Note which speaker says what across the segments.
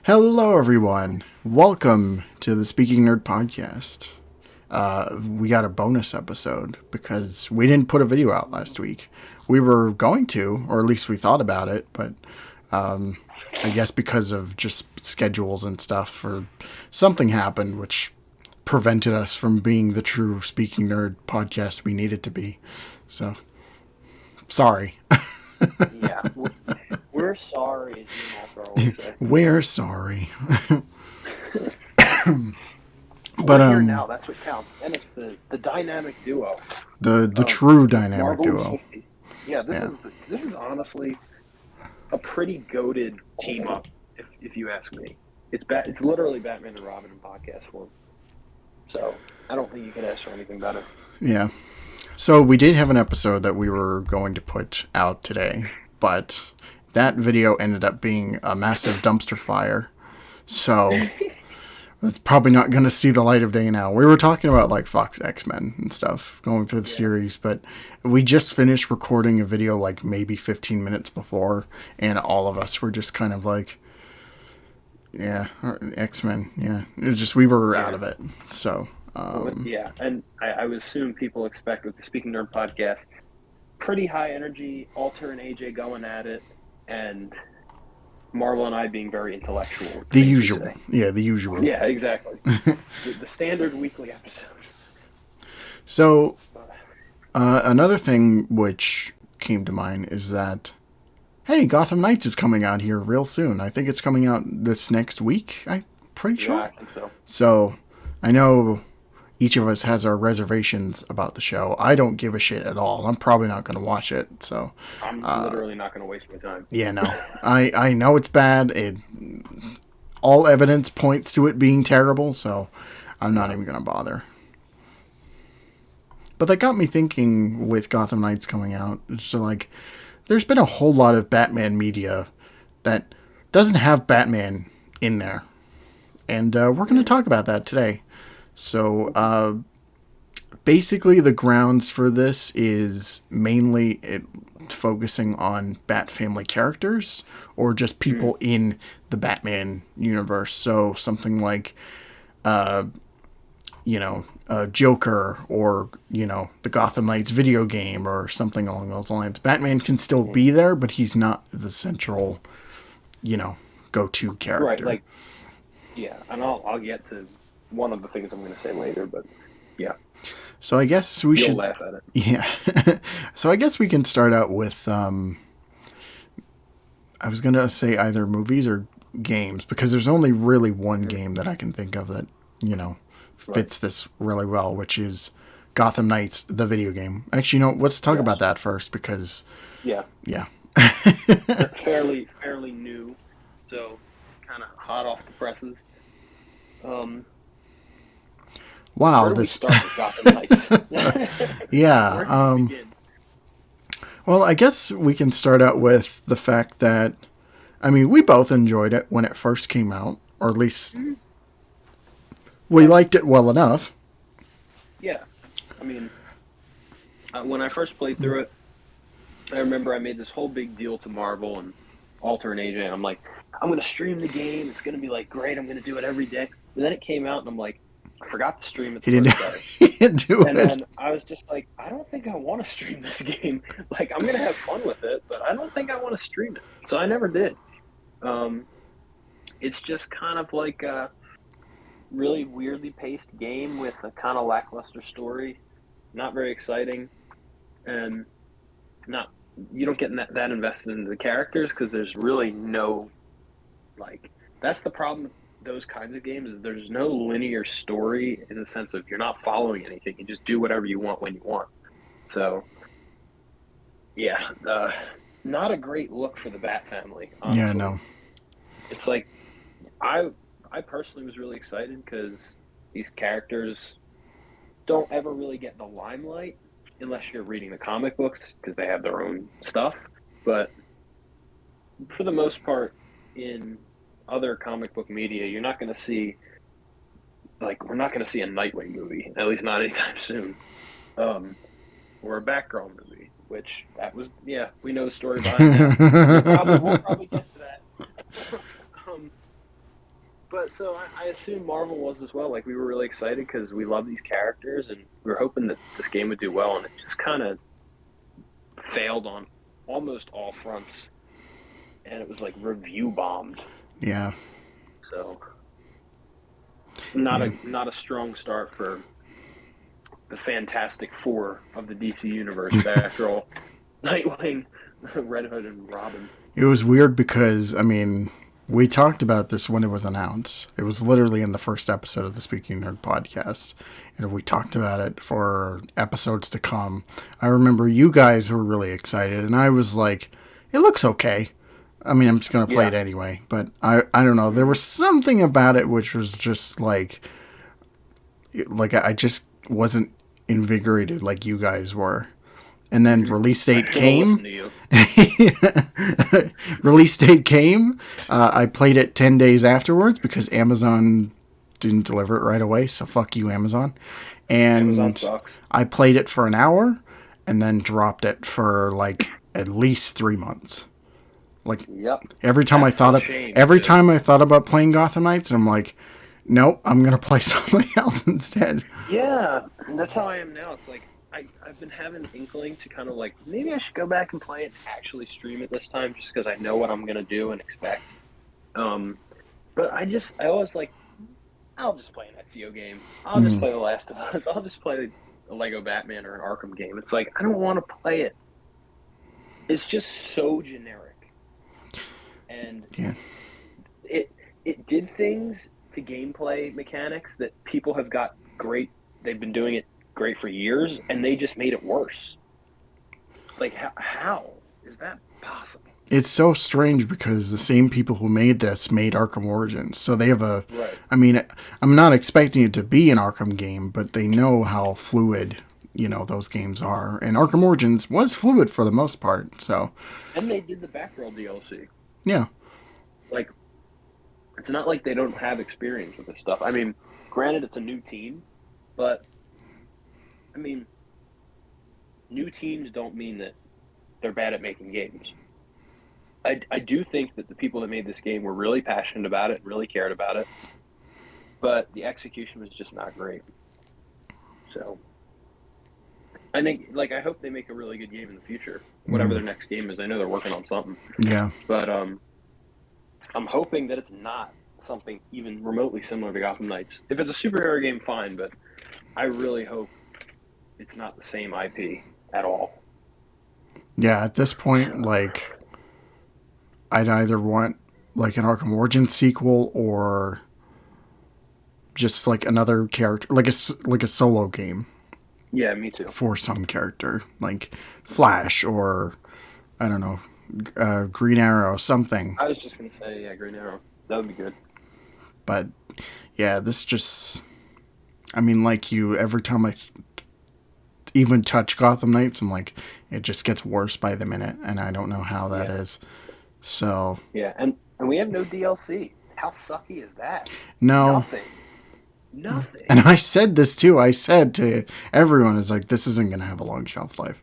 Speaker 1: Hello, everyone. Welcome to the Speaking Nerd podcast. We got a bonus episode because we didn't put a video out last week. We were going to, or at least we thought about it, but I guess because of just schedules and stuff, or something happened which prevented us from being the true Speaking Nerd podcast we needed to be. So, sorry.
Speaker 2: Yeah, we're sorry, as you Walter always say.
Speaker 1: We're sorry. But
Speaker 2: We're here now. That's what counts, and it's the dynamic duo
Speaker 1: the
Speaker 2: of
Speaker 1: true dynamic
Speaker 2: Marvel and
Speaker 1: duo.
Speaker 2: Swfte. Yeah,
Speaker 1: Yeah.
Speaker 2: this is honestly a pretty goated team up, if you ask me. It's literally Batman and Robin in podcast form. So I don't think you can ask for anything better.
Speaker 1: Yeah. So we did have an episode that we were going to put out today, but that video ended up being a massive dumpster fire. So it's probably not going to see the light of day now. We were talking about like Fox X-Men and stuff going through the series, but we just finished recording a video like maybe 15 minutes before, and all of us were just kind of like, yeah, X-Men, yeah. It was just, we were out of it. So,
Speaker 2: And I would assume people expect with the Speaking Nerd podcast, pretty high energy, Alter and AJ going at it, and Marvel and I being very intellectual.
Speaker 1: the usual. Yeah, the usual.
Speaker 2: Yeah, exactly. the standard weekly episode.
Speaker 1: So, another thing which came to mind is that, hey, Gotham Knights is coming out here real soon. I think it's coming out this next week, I'm pretty sure.
Speaker 2: Yeah, I think so.
Speaker 1: So, I know each of us has our reservations about the show. I don't give a shit at all. I'm probably not going to watch it. So
Speaker 2: I'm literally not going to waste my time.
Speaker 1: Yeah, no. I know it's bad. All evidence points to it being terrible, so I'm not even going to bother. But that got me thinking with Gotham Knights coming out. So, like, there's been a whole lot of Batman media that doesn't have Batman in there. And we're going to talk about that today. So, basically, the grounds for this is mainly focusing on Bat family characters or just people in the Batman universe. So, something like, Joker or, the Gotham Knights video game or something along those lines. Batman can still be there, but he's not the central, go-to character.
Speaker 2: Right, like, yeah, and I'll get to one of the things I'm going to say later, but yeah.
Speaker 1: So I guess we should
Speaker 2: laugh at it.
Speaker 1: Yeah. So I guess we can start out with I was going to say either movies or games because there's only really one game that I can think of that, fits this really well, which is Gotham Knights, the video game. Actually, let's talk about that first because
Speaker 2: Yeah. fairly new, so kind of hot off the presses.
Speaker 1: Wow,
Speaker 2: where do we start with Gotham Knights?
Speaker 1: Yeah.
Speaker 2: Where do we begin?
Speaker 1: Well, I guess we can start out with the fact that, we both enjoyed it when it first came out, or at least we liked it well enough.
Speaker 2: Yeah, when I first played through it, I remember I made this whole big deal to Marvel and Alter and AJ, and I'm like, I'm going to stream the game, it's going to be like great, I'm going to do it every day. And then it came out, and I'm like, I forgot to stream it the first day.
Speaker 1: He didn't do
Speaker 2: And
Speaker 1: it.
Speaker 2: then I was just like, I don't think I want to stream this game. Like, I'm going to have fun with it, but I don't think I want to stream it. So I never did. It's just kind of like a really weirdly paced game with a kind of lackluster story. Not very exciting. And you don't get that invested into the characters because there's really no, that's the problem with those kinds of games is there's no linear story in the sense of you're not following anything. You just do whatever you want when you want. So, yeah, not a great look for the Bat family, honestly.
Speaker 1: Yeah, no.
Speaker 2: It's like, I personally was really excited because these characters don't ever really get the limelight unless you're reading the comic books because they have their own stuff. But for the most part, in other comic book media, you're not going to see, we're not going to see a Nightwing movie, at least not anytime soon, or a Batgirl movie, which that was, we know the story behind that. We'll probably get to that. But so I assume Marvel was as well. Like we were really excited because we love these characters, and we were hoping that this game would do well, and it just kind of failed on almost all fronts, and it was like review bombed.
Speaker 1: Yeah.
Speaker 2: So
Speaker 1: Yeah.
Speaker 2: not a strong start for the Fantastic Four of the DC universe. After all, Nightwing, Red Hood, and Robin.
Speaker 1: It was weird because, I mean, we talked about this when it was announced. It was literally in the first episode of the Speaking Nerd podcast. And we talked about it for episodes to come. I remember you guys were really excited, and I was like, it looks okay. I mean, I'm just going to play it anyway. But I don't know. There was something about it which was just like I just wasn't invigorated like you guys were. And then release date came. Release date came. I played it 10 days afterwards because Amazon didn't deliver it right away. So fuck you, Amazon. And
Speaker 2: Amazon sucks.
Speaker 1: I played it for an hour and then dropped it for like at least 3 months. Like every time every time I thought about playing Gotham Knights, I'm like, nope, I'm gonna play something else instead.
Speaker 2: Yeah, that's how I am now. It's like I've been having an inkling to kind of like maybe I should go back and play it and actually stream it this time just because I know what I'm gonna do and expect. But I always like I'll just play an Ezio game. I'll just play The Last of Us. I'll just play a Lego Batman or an Arkham game. It's like I don't want to play it. It's just so generic, and it did things to gameplay mechanics that people have got great. They've been doing it great for years, and they just made it worse. Like, how is that possible?
Speaker 1: It's so strange because the same people who made this made Arkham Origins. So they have a...
Speaker 2: Right.
Speaker 1: I mean, I'm not expecting it to be an Arkham game, but they know how fluid, those games are. And Arkham Origins was fluid for the most part, so...
Speaker 2: And they did the Batgirl DLC.
Speaker 1: Yeah.
Speaker 2: Like, it's not like they don't have experience with this stuff. I mean, granted, it's a new team, but... I mean, new teams don't mean that they're bad at making games. I do think that the people that made this game were really passionate about it, really cared about it, but the execution was just not great. So, I think, I hope they make a really good game in the future, whatever their next game is. I know they're working on something.
Speaker 1: Yeah.
Speaker 2: But I'm hoping that it's not something even remotely similar to Gotham Knights. If it's a superhero game, fine, but I really hope it's not the same IP at all.
Speaker 1: Yeah, at this point, I'd either want an Arkham Origins sequel or just another character, like a solo game.
Speaker 2: Yeah, me too.
Speaker 1: For some character, like Flash or I don't know, Green Arrow, something.
Speaker 2: I was just gonna say, yeah, Green Arrow. That would be good.
Speaker 1: But yeah, this just, I mean, every time I even touch Gotham Knights, I'm like, it just gets worse by the minute, and I don't know how that is. So
Speaker 2: yeah, and we have no DLC. How sucky is that?
Speaker 1: No.
Speaker 2: Nothing.
Speaker 1: And I said this too. I said to everyone, is like, this isn't going to have a long shelf life.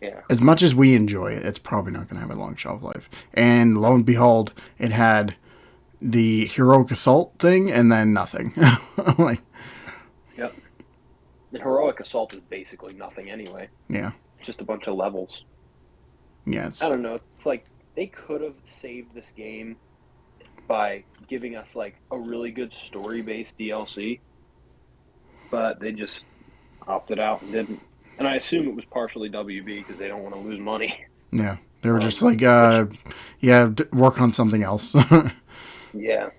Speaker 2: Yeah.
Speaker 1: As much as we enjoy it, it's probably not going to have a long shelf life. And lo and behold, it had the Heroic Assault thing and then nothing.
Speaker 2: Yep. The Heroic Assault is basically nothing anyway.
Speaker 1: Yeah.
Speaker 2: Just a bunch of levels.
Speaker 1: Yes.
Speaker 2: I don't know. It's like they could have saved this game by giving us a really good story-based DLC, but they just opted out and didn't. And I assume it was partially WB because they don't want to lose money.
Speaker 1: Yeah, they were just work on something else.
Speaker 2: Yeah.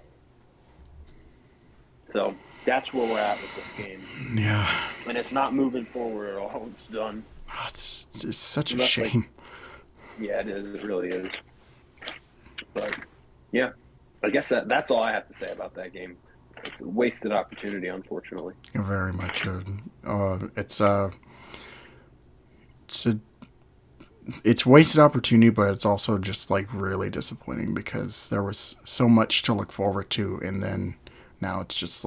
Speaker 2: So that's where we're at with this game.
Speaker 1: Yeah.
Speaker 2: And it's not moving forward at all. It's done.
Speaker 1: Oh, it's such a shame.
Speaker 2: Yeah, it is. It really is. But yeah. I guess that's all I have to say about that game. It's a wasted opportunity, unfortunately.
Speaker 1: Very much. It's wasted opportunity, but it's also just really disappointing because there was so much to look forward to, and then now it's just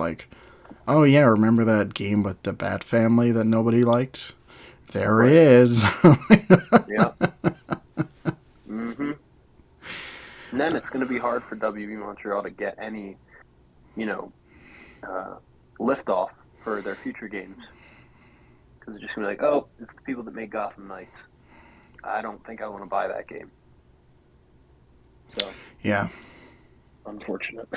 Speaker 1: oh yeah, remember that game with the Bat Family that nobody liked? There it is.
Speaker 2: Yeah. Mm-hmm. And then it's going to be hard for WB Montreal to get any you know, liftoff for their future games. Because it's just going to be like, oh, it's the people that made Gotham Knights. I don't think I want to buy that game. So,
Speaker 1: Yeah.
Speaker 2: unfortunate.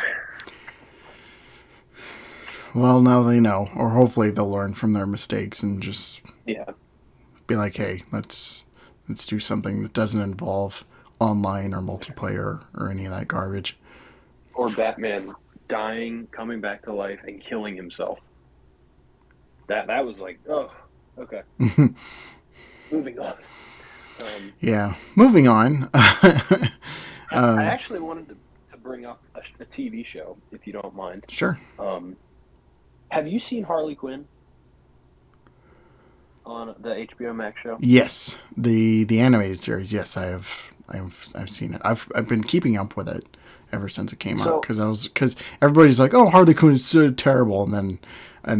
Speaker 1: Well, now they know, or hopefully they'll learn from their mistakes and just
Speaker 2: Yeah.
Speaker 1: be like, hey, let's do something that doesn't involve online or multiplayer or any of that garbage.
Speaker 2: Or Batman dying, coming back to life, and killing himself. That was like, oh, okay. Moving on.
Speaker 1: Yeah. Moving on.
Speaker 2: I actually wanted to bring up a TV show, if you don't mind.
Speaker 1: Sure.
Speaker 2: Have you seen Harley Quinn on the HBO Max show?
Speaker 1: Yes, the animated series. Yes, I've seen it. I've been keeping up with it ever since it came out
Speaker 2: So,
Speaker 1: because everybody's like, oh, Harley Quinn is so terrible, and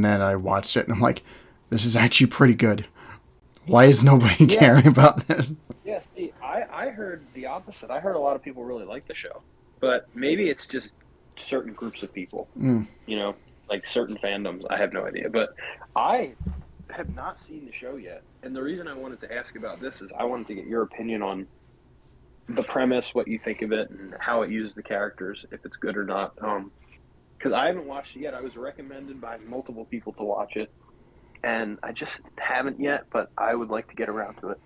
Speaker 1: then I watched it and I'm like, this is actually pretty good. Why is nobody
Speaker 2: yeah,
Speaker 1: caring about this?
Speaker 2: yeah. See, I heard the opposite. I heard a lot of people really like the show, but maybe it's just certain groups of people.
Speaker 1: Mm.
Speaker 2: You know, like certain fandoms. I have no idea, but I have not seen the show yet. And the reason I wanted to ask about this is I wanted to get your opinion on the premise, what you think of it, and how it uses the characters, if it's good or not. Because I haven't watched it yet. I was recommended by multiple people to watch it, and I just haven't yet. But I would like to get around to it.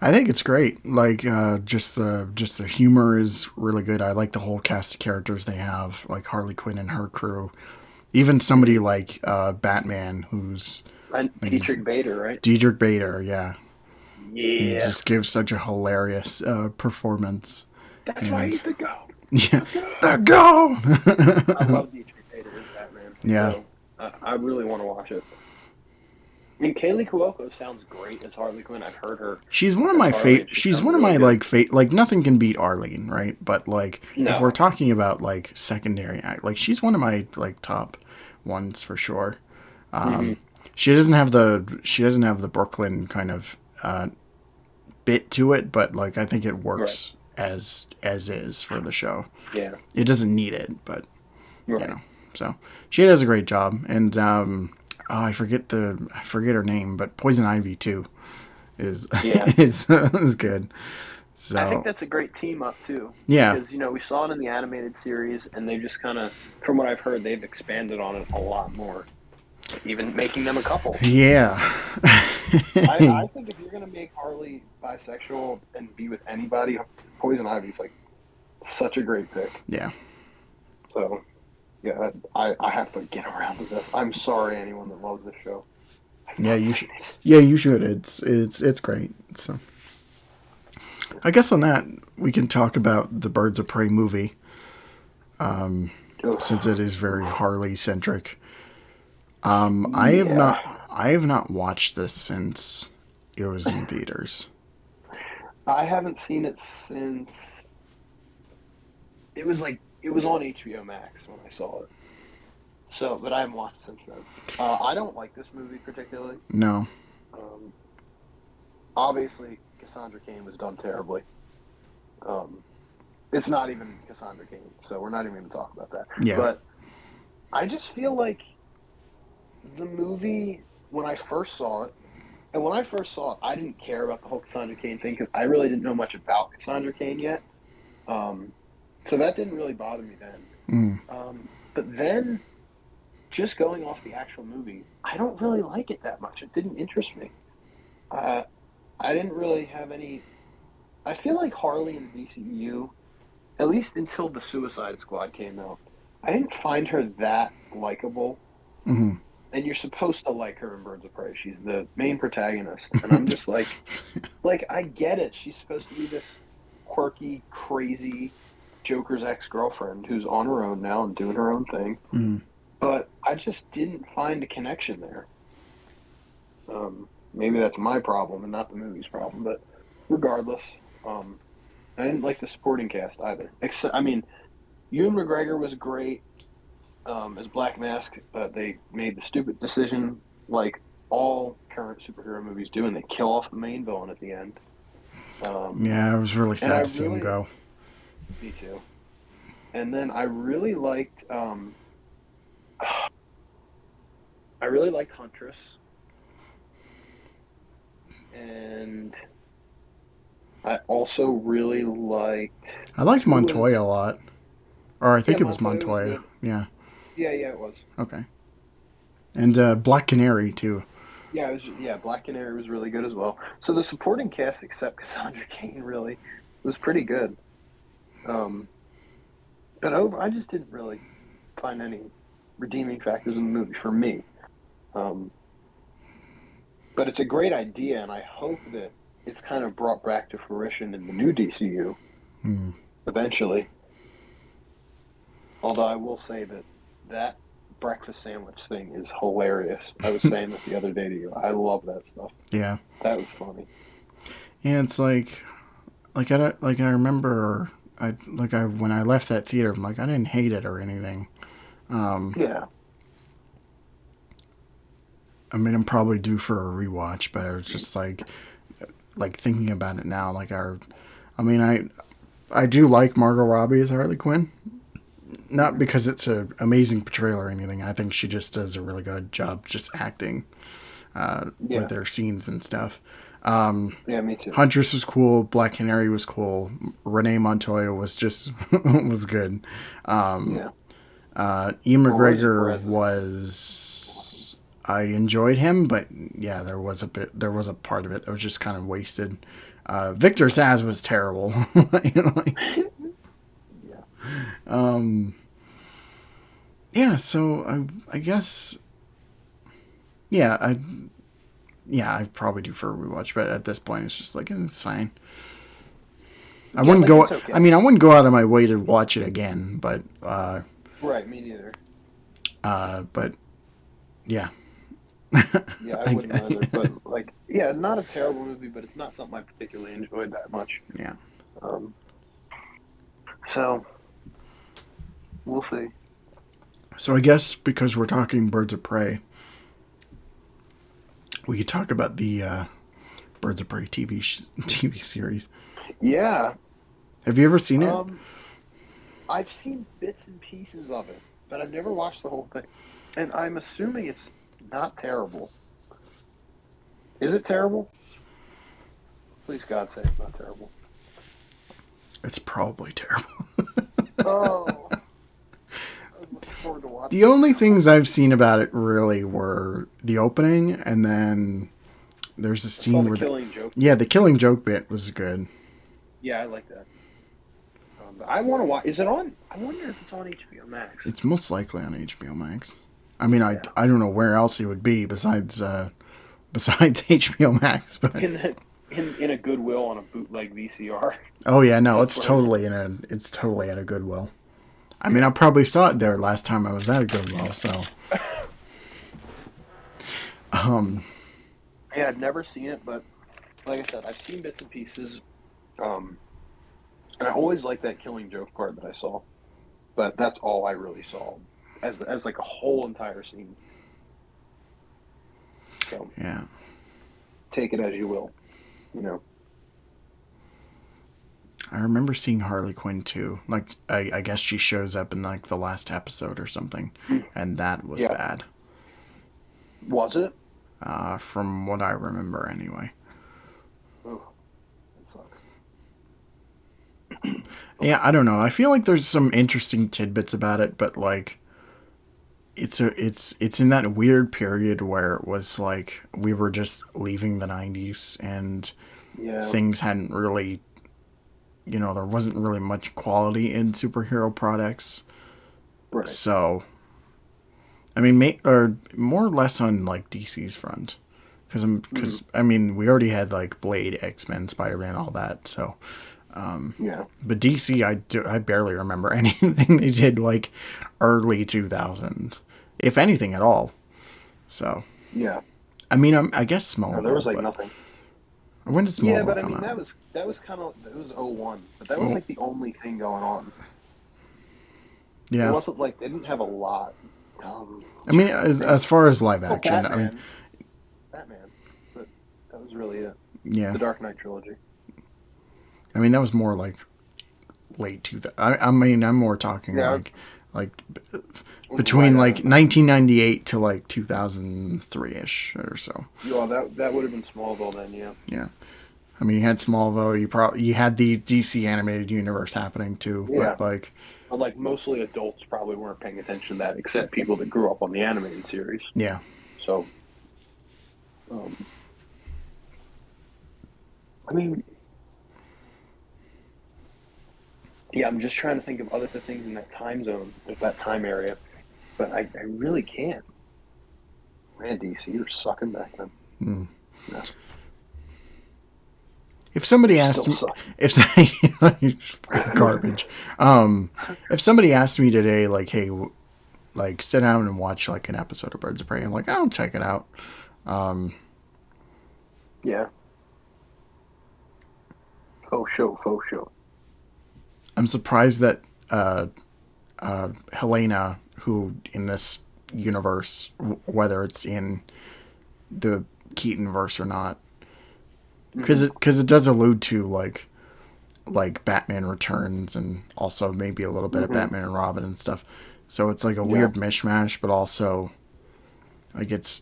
Speaker 1: I think it's great. Like just the humor is really good. I like the whole cast of characters they have, like Harley Quinn and her crew. Even somebody like Batman, who's
Speaker 2: And
Speaker 1: like
Speaker 2: Dietrich Bader, right?
Speaker 1: Diedrich Bader. Yeah, he
Speaker 2: Yeah,
Speaker 1: just gives such a hilarious performance.
Speaker 2: that's why
Speaker 1: And
Speaker 2: he's the GOAT.
Speaker 1: yeah,
Speaker 2: The GOAT.
Speaker 1: the go.
Speaker 2: I love Dietrich Bader as Batman.
Speaker 1: Yeah,
Speaker 2: So I really want to watch it. I mean, Kaylee Cuoco sounds great as Harley Quinn. I've heard her
Speaker 1: she's one of
Speaker 2: as
Speaker 1: my
Speaker 2: Harley, and she
Speaker 1: she's
Speaker 2: sounds
Speaker 1: one of
Speaker 2: really
Speaker 1: my
Speaker 2: good.
Speaker 1: like nothing can beat Arlene, right? But like if we're
Speaker 2: No.
Speaker 1: talking about like secondary act, like she's one of my like top ones for sure.
Speaker 2: Hmm.
Speaker 1: She doesn't have the Brooklyn kind of bit to it, but like I think it
Speaker 2: Right.
Speaker 1: works as is for the show.
Speaker 2: Yeah.
Speaker 1: It doesn't need it, but you
Speaker 2: Right.
Speaker 1: know. So she does a great job, and oh, I forget her name, but Poison Ivy too is
Speaker 2: Yeah.
Speaker 1: is good.
Speaker 2: I think
Speaker 1: So
Speaker 2: that's a great team up too,
Speaker 1: yeah,
Speaker 2: because we saw it in the animated series, and they've just kind of, from what I've heard, they've expanded on it a lot more, even making them a couple.
Speaker 1: yeah,
Speaker 2: I think if you're gonna make Harley bisexual and be with anybody, Poison Ivy's like such a great pick.
Speaker 1: yeah.
Speaker 2: So yeah, I have to get around to this. I'm sorry, anyone that loves this show. I've
Speaker 1: Yeah,
Speaker 2: not
Speaker 1: you should.
Speaker 2: seen it.
Speaker 1: Yeah, you should. It's great. So I guess on that we can talk about the Birds of Prey movie,
Speaker 2: Ugh.
Speaker 1: since it is very Harley centric.
Speaker 2: Yeah,
Speaker 1: I have not watched this since it was in theaters.
Speaker 2: I haven't seen it since it was on HBO Max when I saw it. So, but I haven't watched since then. I don't like this movie particularly.
Speaker 1: No.
Speaker 2: Um, Obviously, Cassandra Cain was done terribly. Um, it's not even Cassandra Cain, so we're not even going to talk about that.
Speaker 1: Yeah.
Speaker 2: But I just feel like the movie, when I first saw it, and when I first saw it, I didn't care about the whole Cassandra Cain thing because I really didn't know much about Cassandra Cain yet. Um, so that didn't really bother me then.
Speaker 1: Mm.
Speaker 2: But then, just going off the actual movie, I don't really like it that much. It didn't interest me. Uh, I didn't really have any. I feel like Harley in the DCEU, at least until the Suicide Squad came out, I didn't find her that likable.
Speaker 1: Hmm.
Speaker 2: And you're supposed to like her in Birds of Prey. She's the main protagonist, and I'm just like I get it. She's supposed to be this quirky, crazy Joker's ex-girlfriend who's on her own now and doing her own thing.
Speaker 1: Mm.
Speaker 2: But I just didn't find a connection there. Maybe that's my problem and not the movie's problem. But regardless, I didn't like the supporting cast either. Except, I mean, Ewan McGregor was great as Black Mask, but they made the stupid decision, like all current superhero movies do, and they kill off the main villain at the end. Um,
Speaker 1: Yeah, I was really
Speaker 2: and I
Speaker 1: sad to see him
Speaker 2: really,
Speaker 1: go.
Speaker 2: me too. And then I really liked Huntress, and I also really liked
Speaker 1: I liked
Speaker 2: who
Speaker 1: Montoya a
Speaker 2: was
Speaker 1: lot. Or I
Speaker 2: yeah,
Speaker 1: think it was
Speaker 2: Montoya was
Speaker 1: Montoya.
Speaker 2: good.
Speaker 1: Yeah.
Speaker 2: Yeah, yeah, it was.
Speaker 1: Okay. And Black Canary, too.
Speaker 2: Yeah, Black Canary was really good as well. So the supporting cast, except Cassandra Cain, really was pretty good. Um, but I just didn't really find any redeeming factors in the movie for me. Um, but it's a great idea, and I hope that it's kind of brought back to fruition in the new DCU
Speaker 1: Hmm.
Speaker 2: eventually. Although I will say that breakfast sandwich thing is hilarious. I was saying that the other day to you. I love that stuff.
Speaker 1: Yeah.
Speaker 2: That was funny.
Speaker 1: And it's like I don't, like I remember I when I left that theater, I'm like I didn't hate it or anything. Um,
Speaker 2: Yeah,
Speaker 1: I mean, I'm probably due for a rewatch, but I was just like thinking about it now. I mean, I do like Margot Robbie as Harley Quinn, not
Speaker 2: hmm
Speaker 1: because it's an amazing portrayal or anything. I think she just does a really good job just acting with
Speaker 2: yeah,
Speaker 1: their scenes and stuff. Um,
Speaker 2: yeah. Me too.
Speaker 1: Huntress was cool. Black Canary was cool. Renee Montoya was just was good. Um,
Speaker 2: Yeah.
Speaker 1: Ian
Speaker 2: Well, Rosie
Speaker 1: McGregor
Speaker 2: Perez is awesome.
Speaker 1: was. I enjoyed him, but yeah, there was a part of it that was just kind of wasted. Victor Zaz was terrible. You know,
Speaker 2: Yeah.
Speaker 1: um, yeah, so I guess yeah, I probably do for a rewatch, but at this point, it's just like it's fine. I
Speaker 2: Yeah,
Speaker 1: wouldn't
Speaker 2: like
Speaker 1: go.
Speaker 2: it's
Speaker 1: I
Speaker 2: okay.
Speaker 1: mean, I wouldn't go out of my way to watch it again,
Speaker 2: Right, me neither.
Speaker 1: but yeah,
Speaker 2: Yeah, I
Speaker 1: I,
Speaker 2: wouldn't either. But like, yeah, not a terrible movie, but it's not something I particularly enjoyed that much.
Speaker 1: yeah.
Speaker 2: Um, so we'll see.
Speaker 1: So I guess because we're talking Birds of Prey, we could talk about the Birds of Prey TV series.
Speaker 2: Yeah.
Speaker 1: Have you ever seen it?
Speaker 2: Um, I've seen bits and pieces of it, but I've never watched the whole thing. And I'm assuming it's not terrible. Is it terrible? Please God say it's not terrible.
Speaker 1: It's probably terrible.
Speaker 2: Oh, I was looking forward to
Speaker 1: The
Speaker 2: watching it
Speaker 1: only
Speaker 2: now.
Speaker 1: things I've seen about it really were the opening, and then there's a
Speaker 2: I saw
Speaker 1: scene
Speaker 2: the
Speaker 1: where
Speaker 2: Killing Joke
Speaker 1: yeah,
Speaker 2: bit.
Speaker 1: the Killing Joke bit was good.
Speaker 2: Yeah, I like that. But I want to watch. Is it on? I wonder if it's on HBO Max.
Speaker 1: It's most likely on HBO Max. I mean,
Speaker 2: Yeah.
Speaker 1: I don't know where else it would be besides HBO Max, but
Speaker 2: In the, in a Goodwill on a bootleg VCR.
Speaker 1: oh yeah, no,
Speaker 2: That's where it is.
Speaker 1: it's totally at a Goodwill. I mean, I probably saw it there last time I was at a Goodwill, so um,
Speaker 2: Yeah, I've never seen it, but like I said, I've seen bits and pieces. Um, and I always liked that Killing Joke part that I saw, but that's all I really saw as like a whole entire scene. So
Speaker 1: yeah.
Speaker 2: take it as you will, you know.
Speaker 1: I remember seeing Harley Quinn too. Like, I guess she shows up in like the last episode or something, and that was
Speaker 2: Yeah,
Speaker 1: bad.
Speaker 2: was it?
Speaker 1: From what I remember, anyway.
Speaker 2: Oh, that sucks.
Speaker 1: Yeah, I don't know. I feel like there's some interesting tidbits about it, but like, it's in that weird period where it was like we were just leaving the '90s and
Speaker 2: Yeah,
Speaker 1: things hadn't really, there wasn't really much quality in superhero products.
Speaker 2: right.
Speaker 1: So I mean, or more or less on like DC's front,
Speaker 2: hmm
Speaker 1: because I mean we already had like Blade, X Men, Spider Man, all that. So,
Speaker 2: Yeah,
Speaker 1: but DC, I barely remember anything they did like early 2000s, if anything at all. So,
Speaker 2: yeah.
Speaker 1: I mean, I guess
Speaker 2: No, there was
Speaker 1: Smallville,
Speaker 2: like
Speaker 1: but
Speaker 2: nothing.
Speaker 1: when did
Speaker 2: Yeah,
Speaker 1: Smallville
Speaker 2: but I
Speaker 1: come
Speaker 2: mean
Speaker 1: out?
Speaker 2: that was kind of it was '01, but that was
Speaker 1: Oh,
Speaker 2: like the only thing going on. It
Speaker 1: yeah.
Speaker 2: wasn't like they didn't have a lot.
Speaker 1: I mean,
Speaker 2: Trying to
Speaker 1: as
Speaker 2: think.
Speaker 1: far as live
Speaker 2: Oh,
Speaker 1: action, I mean,
Speaker 2: Batman, but that was really it.
Speaker 1: yeah.
Speaker 2: The Dark Knight trilogy.
Speaker 1: I mean, that was more late 2000. I mean, I'm more talking
Speaker 2: Yeah,
Speaker 1: like
Speaker 2: right
Speaker 1: between like
Speaker 2: on.
Speaker 1: 1998 to like 2003 ish or so.
Speaker 2: Yeah, that would have been Smallville then. Yeah.
Speaker 1: Yeah. I mean, you had Smallville. You had the DC animated universe happening too,
Speaker 2: Yeah.
Speaker 1: but like,
Speaker 2: But like mostly adults probably weren't paying attention to that, except people that grew up on the animated series.
Speaker 1: yeah,
Speaker 2: So, um, I mean, yeah, I'm just trying to think of other things in that time zone, with that time area, but I really can't. Man, DC, you're sucking back then.
Speaker 1: mm.
Speaker 2: No,
Speaker 1: If somebody
Speaker 2: you're
Speaker 1: asked
Speaker 2: still
Speaker 1: me,
Speaker 2: sucking.
Speaker 1: if garbage, if somebody asked me today, like, hey, like, sit down and watch like an episode of Birds of Prey, I'm like, I'll check it out.
Speaker 2: Yeah, faux show, faux show.
Speaker 1: I'm surprised that Helena, who in this universe, whether it's in the Keaton verse or not, because
Speaker 2: Mm-hmm.
Speaker 1: it does allude to like Batman Returns and also maybe a little bit of
Speaker 2: Mm-hmm.
Speaker 1: Batman and Robin and stuff. So it's like a
Speaker 2: Yeah.
Speaker 1: weird mishmash, but also like it's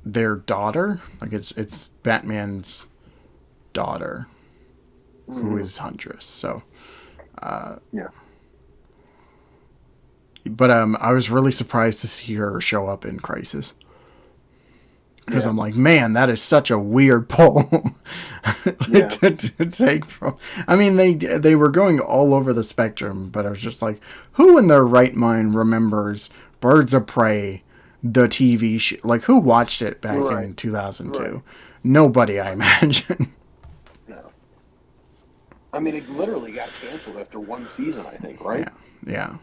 Speaker 1: their daughter. Like it's Batman's daughter who
Speaker 2: Mm-hmm.
Speaker 1: is Huntress. So,
Speaker 2: Yeah.
Speaker 1: but I was really surprised to see her show up in Crisis. Because
Speaker 2: Yeah.
Speaker 1: I'm like, man, that is such a weird pull
Speaker 2: Yeah.
Speaker 1: to take from. I mean, they were going all over the spectrum, but I was just like, who in their right mind remembers Birds of Prey, the TV show? Like, who watched it back
Speaker 2: Right.
Speaker 1: in
Speaker 2: Right.
Speaker 1: 2002? Nobody, I imagine.
Speaker 2: No. I mean, it literally got canceled after one season, I think, right?
Speaker 1: Yeah,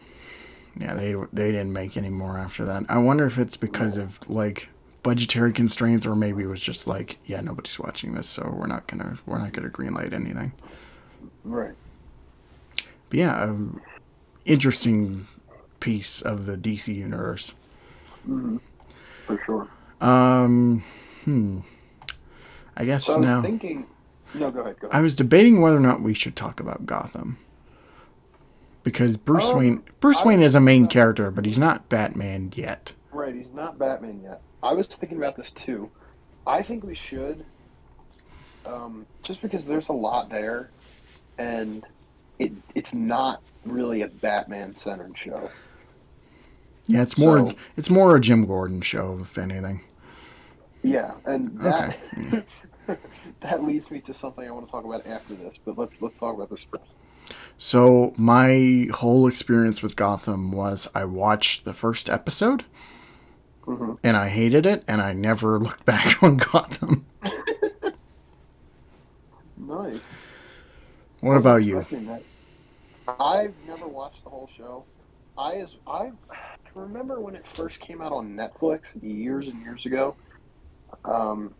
Speaker 1: yeah, yeah. They didn't make any more after that. I wonder if it's because
Speaker 2: No.
Speaker 1: of like budgetary constraints, or maybe it was just like, yeah, nobody's watching this, so we're not gonna greenlight anything.
Speaker 2: Right.
Speaker 1: But yeah, interesting piece of the DC universe.
Speaker 2: Mm-hmm. For sure.
Speaker 1: Um, hmm. I
Speaker 2: So
Speaker 1: guess
Speaker 2: I was
Speaker 1: now
Speaker 2: thinking. No, go ahead. Go
Speaker 1: I
Speaker 2: ahead.
Speaker 1: was debating whether or not we should talk about Gotham because Bruce
Speaker 2: I
Speaker 1: Wayne
Speaker 2: was
Speaker 1: is a
Speaker 2: thinking
Speaker 1: main
Speaker 2: about this.
Speaker 1: character, but he's not Batman yet.
Speaker 2: Right. He's not Batman yet. I was thinking about this too. I think we should, just because there's a lot there, and it's not really a Batman centered show.
Speaker 1: Yeah,
Speaker 2: So
Speaker 1: it's more a Jim Gordon show, if anything.
Speaker 2: yeah, and
Speaker 1: Okay.
Speaker 2: that that leads me to something I want to talk about after this. But let's talk about this first.
Speaker 1: So my whole experience with Gotham was I watched the first episode
Speaker 2: Mm-hmm.
Speaker 1: and I hated it and I never looked back on Gotham.
Speaker 2: Nice.
Speaker 1: What
Speaker 2: Wasn't
Speaker 1: about you?
Speaker 2: expecting that. I've never watched the whole show. I remember when it first came out on Netflix years and years ago. Um,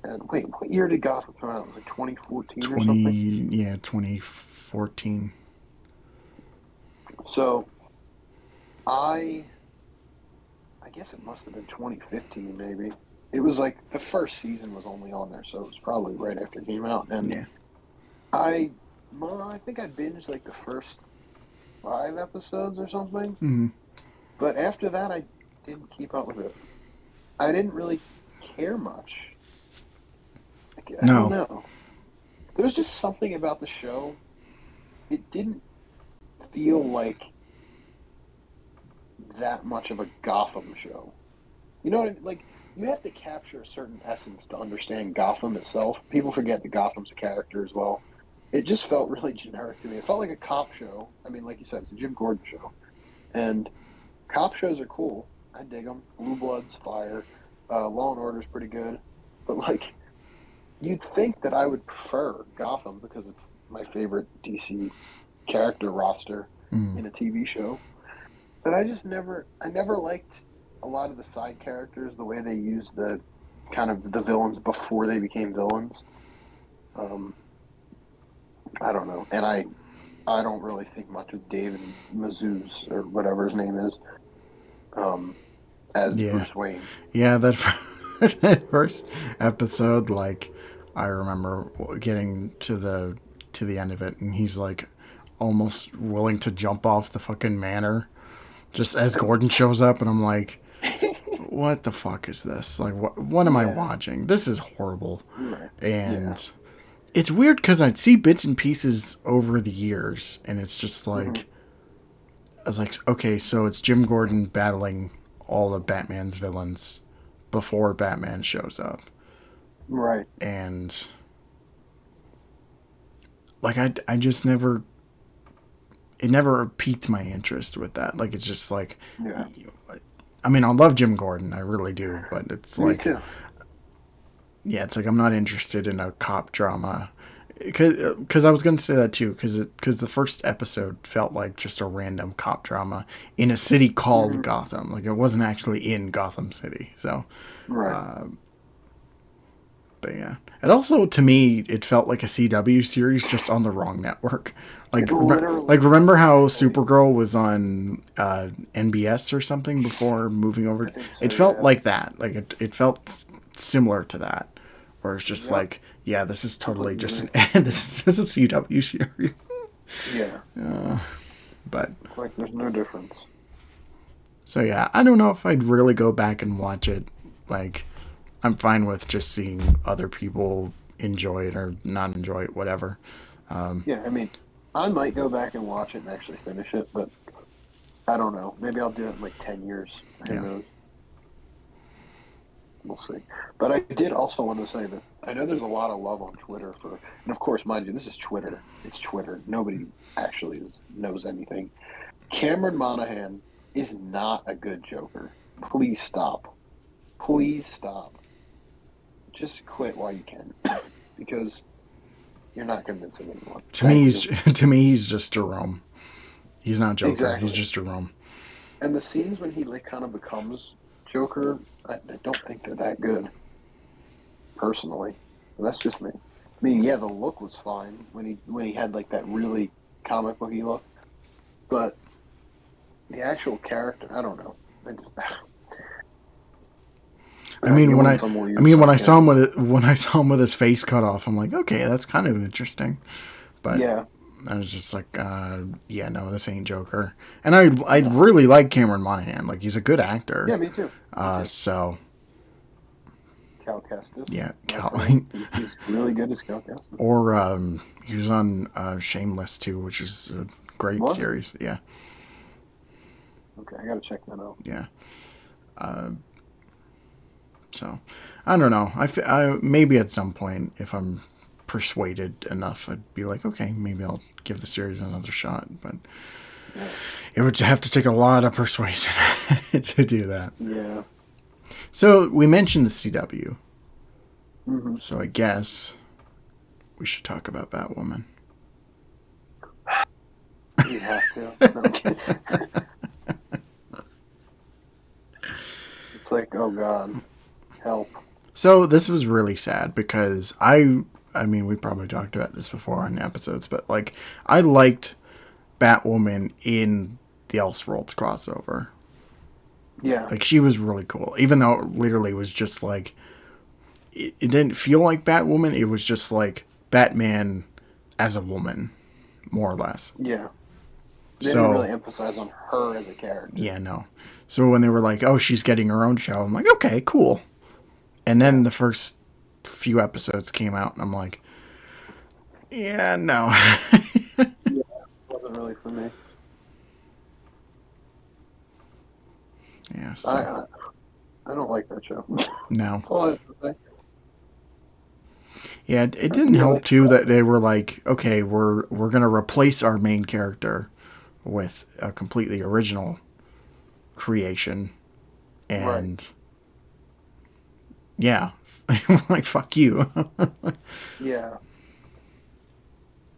Speaker 2: and wait, what year did Gotham come out? It was like 2014 or
Speaker 1: 20
Speaker 2: something.
Speaker 1: yeah, 2014.
Speaker 2: So I I guess it must have been 2015 maybe. It was like the first season was only on there, so it was probably right after it came out. And
Speaker 1: Yeah.
Speaker 2: I well, I think I binged like the first 5 episodes or something.
Speaker 1: Mm-hmm.
Speaker 2: But after that, I didn't keep up with it. I didn't really care much. Like, I don't
Speaker 1: No.
Speaker 2: know. There was just something about the show. It didn't feel like that much of a Gotham show. You know what I mean? Like, you have to capture a certain essence to understand Gotham itself. People forget that Gotham's a character as well. It just felt really generic to me. It felt like a cop show. I mean, like you said, it's a Jim Gordon show. And cop shows are cool. I dig them. Blue Bloods, fire. Law and Order's pretty good. But, like, you'd think that I would prefer Gotham because it's my favorite DC character roster
Speaker 1: Mm.
Speaker 2: in a TV show. But I never liked a lot of the side characters, the way they used the kind of the villains before they became villains. Um, I don't know. And I don't really think much of David Mazouz or whatever his name is as
Speaker 1: Yeah.
Speaker 2: Bruce Wayne.
Speaker 1: Yeah, that that first episode, like I remember getting to the end of it and he's like, almost willing to jump off the fucking manor just as Gordon shows up, and I'm like, what the fuck is this? Like, what am I
Speaker 2: Yeah.
Speaker 1: watching? This is horrible.
Speaker 2: Right. Yeah.
Speaker 1: And it's weird because I'd see bits and pieces over the years, and it's just
Speaker 2: Hmm.
Speaker 1: like, I was like, okay, so it's Jim Gordon battling all of Batman's villains before Batman shows up.
Speaker 2: Right.
Speaker 1: And, like, I just never, it never piqued my interest with that. Like, it's just like,
Speaker 2: Yeah.
Speaker 1: I mean, I love Jim Gordon, I really do, but it's
Speaker 2: Me
Speaker 1: like,
Speaker 2: too.
Speaker 1: yeah, it's like I'm not interested in a cop drama. Because I was going to say that too, because the first episode felt like just a random cop drama in a city called
Speaker 2: Hmm.
Speaker 1: Gotham. Like, it wasn't actually in Gotham City. So,
Speaker 2: Right.
Speaker 1: but yeah. And also, to me, it felt like a CW series just on the wrong network. Like,
Speaker 2: It literally,
Speaker 1: remember how
Speaker 2: literally.
Speaker 1: Supergirl was on NBS or something before moving over?
Speaker 2: I think so.
Speaker 1: It felt
Speaker 2: Yeah.
Speaker 1: like that. Like, it felt similar to that. Where it's just
Speaker 2: Yep.
Speaker 1: like, yeah, this is totally
Speaker 2: Completely
Speaker 1: just
Speaker 2: agree.
Speaker 1: this is just a CW series.
Speaker 2: Yeah.
Speaker 1: But
Speaker 2: Like there's no difference.
Speaker 1: so yeah, I don't know if I'd really go back and watch it. Like, I'm fine with just seeing other people enjoy it or not enjoy it, whatever.
Speaker 2: Yeah. I mean, I might go back and watch it and actually finish it, but I don't know. Maybe I'll do it in like 10 years. Who
Speaker 1: Yeah.
Speaker 2: knows? We'll see. But I did also want to say that I know there's a lot of love on Twitter for, and of course, mind you, this is Twitter. It's Twitter. Nobody actually knows anything. Cameron Monaghan is not a good Joker. Please stop. Please stop. Just quit while you can, because you're not convincing anyone.
Speaker 1: To me,
Speaker 2: Thank
Speaker 1: he's
Speaker 2: you.
Speaker 1: to me he's just Jerome. He's not Joker. He's
Speaker 2: Exactly.
Speaker 1: just Jerome.
Speaker 2: And the scenes when he like kind of becomes Joker, I don't think they're that good, personally. But that's just me. I mean, yeah, the look was fine when he had like that really comic booky look, but the actual character, I don't know. I just
Speaker 1: I mean,
Speaker 2: give
Speaker 1: when
Speaker 2: him
Speaker 1: I
Speaker 2: some
Speaker 1: I
Speaker 2: weird
Speaker 1: mean when I saw him
Speaker 2: sidekick.
Speaker 1: with when I saw him with his face cut off, I'm like, okay, that's kind of interesting. But
Speaker 2: Yeah,
Speaker 1: I was just like, yeah, no, this ain't Joker. And I
Speaker 2: no,
Speaker 1: really like Cameron Monaghan. Like, he's a good actor.
Speaker 2: yeah, me too, me too.
Speaker 1: So
Speaker 2: Cal Kestis,
Speaker 1: yeah,
Speaker 2: my
Speaker 1: Cal,
Speaker 2: friend, he's really good as Cal Kestis.
Speaker 1: or he was on Shameless too, which is a great
Speaker 2: Was he?
Speaker 1: series. Yeah,
Speaker 2: Okay, I gotta check that out.
Speaker 1: yeah. So I don't know. Maybe at some point, if I'm persuaded enough, I'd be like, okay, maybe I'll give the series another shot. But
Speaker 2: Yeah,
Speaker 1: it would have to take a lot of persuasion to do that.
Speaker 2: yeah.
Speaker 1: So we mentioned the CW.
Speaker 2: Hmm.
Speaker 1: So I guess we should talk about Batwoman.
Speaker 2: You have to. No, I'm kidding. It's like, oh God, help.
Speaker 1: So this was really sad because I mean, we probably talked about this before on episodes, but like, I liked Batwoman in the Elseworlds crossover.
Speaker 2: Yeah,
Speaker 1: Like, she was really cool, even though it literally was just like, it didn't feel like Batwoman. It was just like Batman as a woman, more or less.
Speaker 2: yeah. They didn't
Speaker 1: So
Speaker 2: really emphasize on her as a character.
Speaker 1: yeah, no. So when they were like, "Oh, she's getting her own show," I'm like, "Okay, cool." And then
Speaker 2: Yeah,
Speaker 1: the first few episodes came out, and I'm like, "Yeah, no."
Speaker 2: yeah. Wasn't really for me.
Speaker 1: Yeah,
Speaker 2: I
Speaker 1: so
Speaker 2: I, I don't like that show.
Speaker 1: no.
Speaker 2: That's all I have to say.
Speaker 1: Yeah, it didn't
Speaker 2: Yeah,
Speaker 1: help
Speaker 2: like
Speaker 1: too that they were like, "Okay, we're gonna replace our main character with a completely original creation,"
Speaker 2: right.
Speaker 1: and yeah, like fuck you.
Speaker 2: Yeah,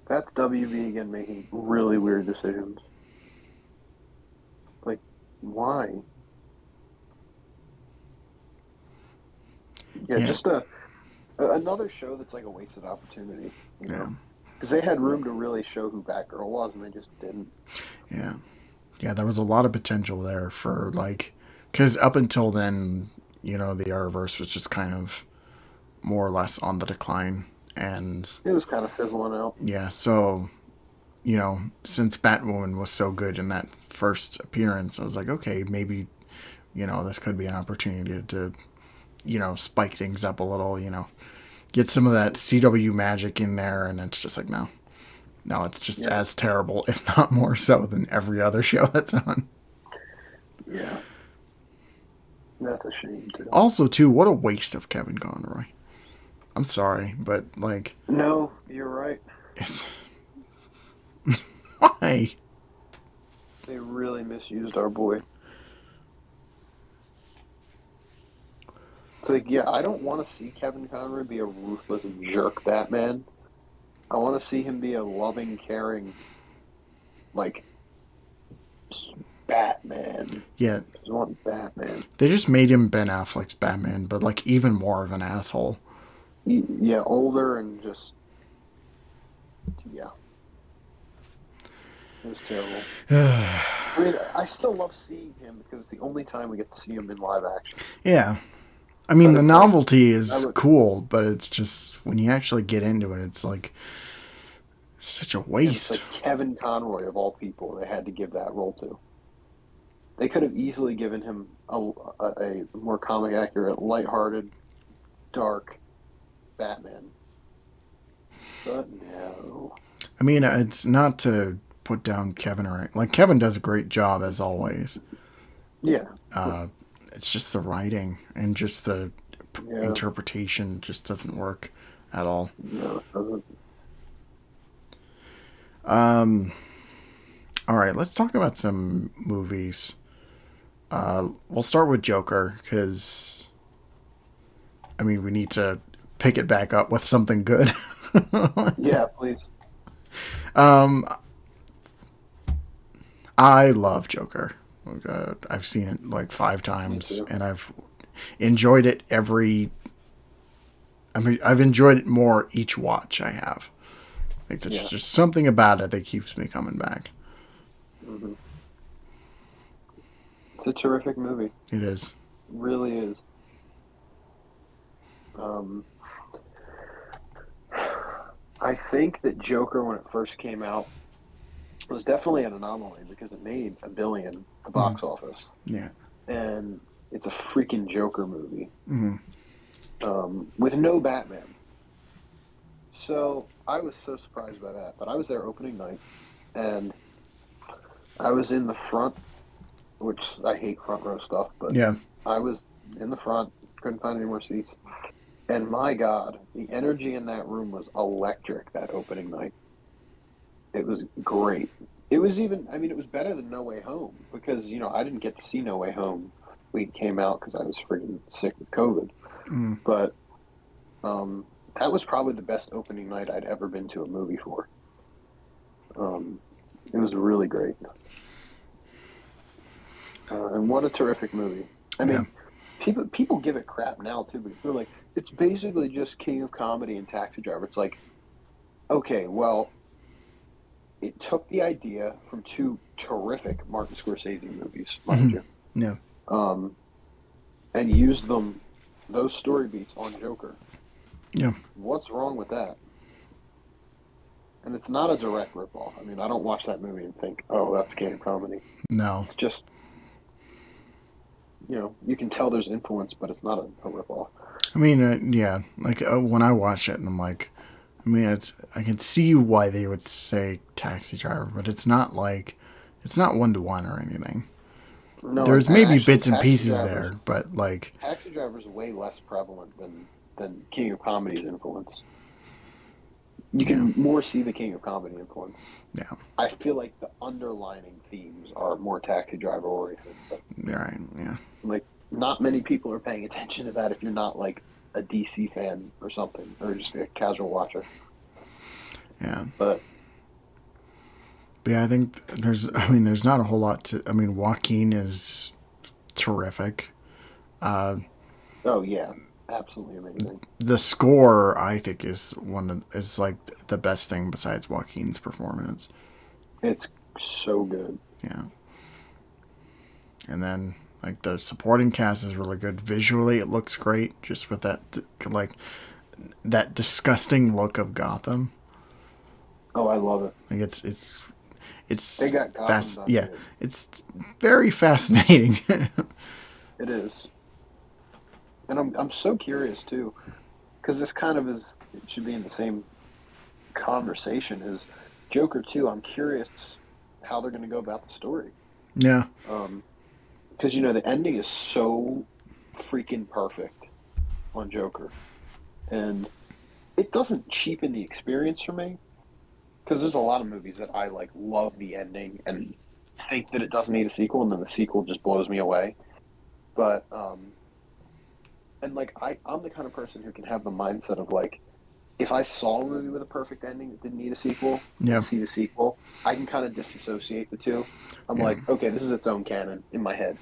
Speaker 2: that's WB again making really weird decisions. Like, why? Yeah,
Speaker 1: Yeah,
Speaker 2: just another show that's like a wasted opportunity. You
Speaker 1: yeah,
Speaker 2: know, because they had room to really show who Batgirl was, and they just didn't.
Speaker 1: yeah, yeah. There was a lot of potential there for like, because up until then, the Arrowverse was just kind of more or less on the decline, and
Speaker 2: It was kind of fizzling out.
Speaker 1: yeah, so since Batwoman was so good in that first appearance, I was like, okay, maybe, this could be an opportunity to, spike things up a little, get some of that CW magic in there, and it's just like, no. No, it's just as terrible, if not more so, than every other show that's on.
Speaker 2: Yeah. That's a shame, too.
Speaker 1: Also, too, what a waste of Kevin Conroy. I'm sorry, but, like...
Speaker 2: No, you're right.
Speaker 1: It's... Why?
Speaker 2: They really misused our boy. It's like, yeah, I don't want to see Kevin Conroy be a ruthless jerk Batman. I want to see him be a loving, caring, like, Batman.
Speaker 1: Yeah.
Speaker 2: I just want Batman.
Speaker 1: They just made him Ben Affleck's Batman, but, like, even more of an asshole.
Speaker 2: Yeah, older and just... Yeah. It was terrible. I mean, I still love seeing him because it's the only time we get to see him in live action.
Speaker 1: Yeah. I mean, the novelty is cool, but it's just, when you actually get into it, it's like, such a waste.
Speaker 2: It's like Kevin Conroy, of all people, they had to give that role to. They could have easily given him a more comic accurate, lighthearted, dark Batman. But no.
Speaker 1: I mean, it's not to put down Kevin or anything. Like, Kevin does a great job, as always.
Speaker 2: Yeah.
Speaker 1: It's just the writing and just the interpretation just doesn't work at all.
Speaker 2: No, it doesn't.
Speaker 1: All right, let's talk about some movies. We'll start with Joker, because, I mean, we need to pick it back up with something good.
Speaker 2: Yeah, please.
Speaker 1: I love Joker. I've seen it like 5 times, and I've enjoyed it I've enjoyed it more each watch I have. Like, there's just something about it that keeps me coming back.
Speaker 2: Mm-hmm. It's a terrific movie.
Speaker 1: It is.
Speaker 2: It really is. I think that Joker, when it first came out, was definitely an anomaly because it made $1 billion at the box office.
Speaker 1: Yeah.
Speaker 2: And it's a freaking Joker movie.
Speaker 1: Mm-hmm.
Speaker 2: With no Batman. So I was so surprised by that. But I was there opening night, and I was in the front, which I hate front row stuff, but
Speaker 1: yeah.
Speaker 2: I was in the front, couldn't find any more seats. And my God, the energy in that room was electric that opening night. It was great. It was even, I mean, it was better than No Way Home because, I didn't get to see No Way Home when it came out because I was freaking sick with COVID.
Speaker 1: Mm.
Speaker 2: But that was probably the best opening night I'd ever been to a movie for. It was really great. And what a terrific movie. I mean, people give it crap now, too, because they're like, it's basically just King of Comedy and Taxi Driver. It's like, okay, well, it took the idea from 2 terrific Martin Scorsese movies, mind you.
Speaker 1: Yeah.
Speaker 2: And used those story beats on Joker.
Speaker 1: Yeah.
Speaker 2: What's wrong with that? And it's not a direct ripoff. I mean, I don't watch that movie and think, oh, that's King of Comedy.
Speaker 1: No.
Speaker 2: It's just, you can tell there's influence, but it's not a ripoff.
Speaker 1: I mean, yeah. Like, when I watch it, and I'm like, I mean, I can see why they would say Taxi Driver, but it's not 1-to-1 or anything.
Speaker 2: No,
Speaker 1: there's maybe
Speaker 2: actually,
Speaker 1: bits and pieces there, but like
Speaker 2: Taxi Driver is way less prevalent than King of Comedy's influence. You can more see the King of Comedy influence.
Speaker 1: Yeah,
Speaker 2: I feel like the underlining themes are more Taxi Driver oriented.
Speaker 1: Right. Yeah.
Speaker 2: Like, not many people are paying attention to that if you're not like a DC fan or something, or just a casual watcher.
Speaker 1: Yeah.
Speaker 2: But
Speaker 1: yeah, I think there's not a whole lot to. I mean, Joaquin is terrific.
Speaker 2: Oh yeah, absolutely amazing.
Speaker 1: The score, I think, is like the best thing besides Joaquin's performance.
Speaker 2: It's so good.
Speaker 1: Yeah. And then, like, the supporting cast is really good. Visually, it looks great, just with that, like, that disgusting look of Gotham.
Speaker 2: Oh, I love it.
Speaker 1: Like
Speaker 2: They
Speaker 1: it's
Speaker 2: got Gotham
Speaker 1: fast.
Speaker 2: done
Speaker 1: Yeah,
Speaker 2: good.
Speaker 1: it's very fascinating.
Speaker 2: It is, and I'm so curious too, because this kind of is it should be in the same conversation as Joker 2. I'm curious how they're going to go about the story.
Speaker 1: Yeah,
Speaker 2: Because the ending is so freaking perfect on Joker, and it doesn't cheapen the experience for me. Because there's a lot of movies that I like love the ending and think that it doesn't need a sequel, and then the sequel just blows me away. But and like I'm the kind of person who can have the mindset of like if I saw a movie with a perfect ending that didn't need a sequel and
Speaker 1: yeah,
Speaker 2: see the sequel, I can kind of disassociate the two. I'm
Speaker 1: yeah.
Speaker 2: like, okay, this is its own canon in my head.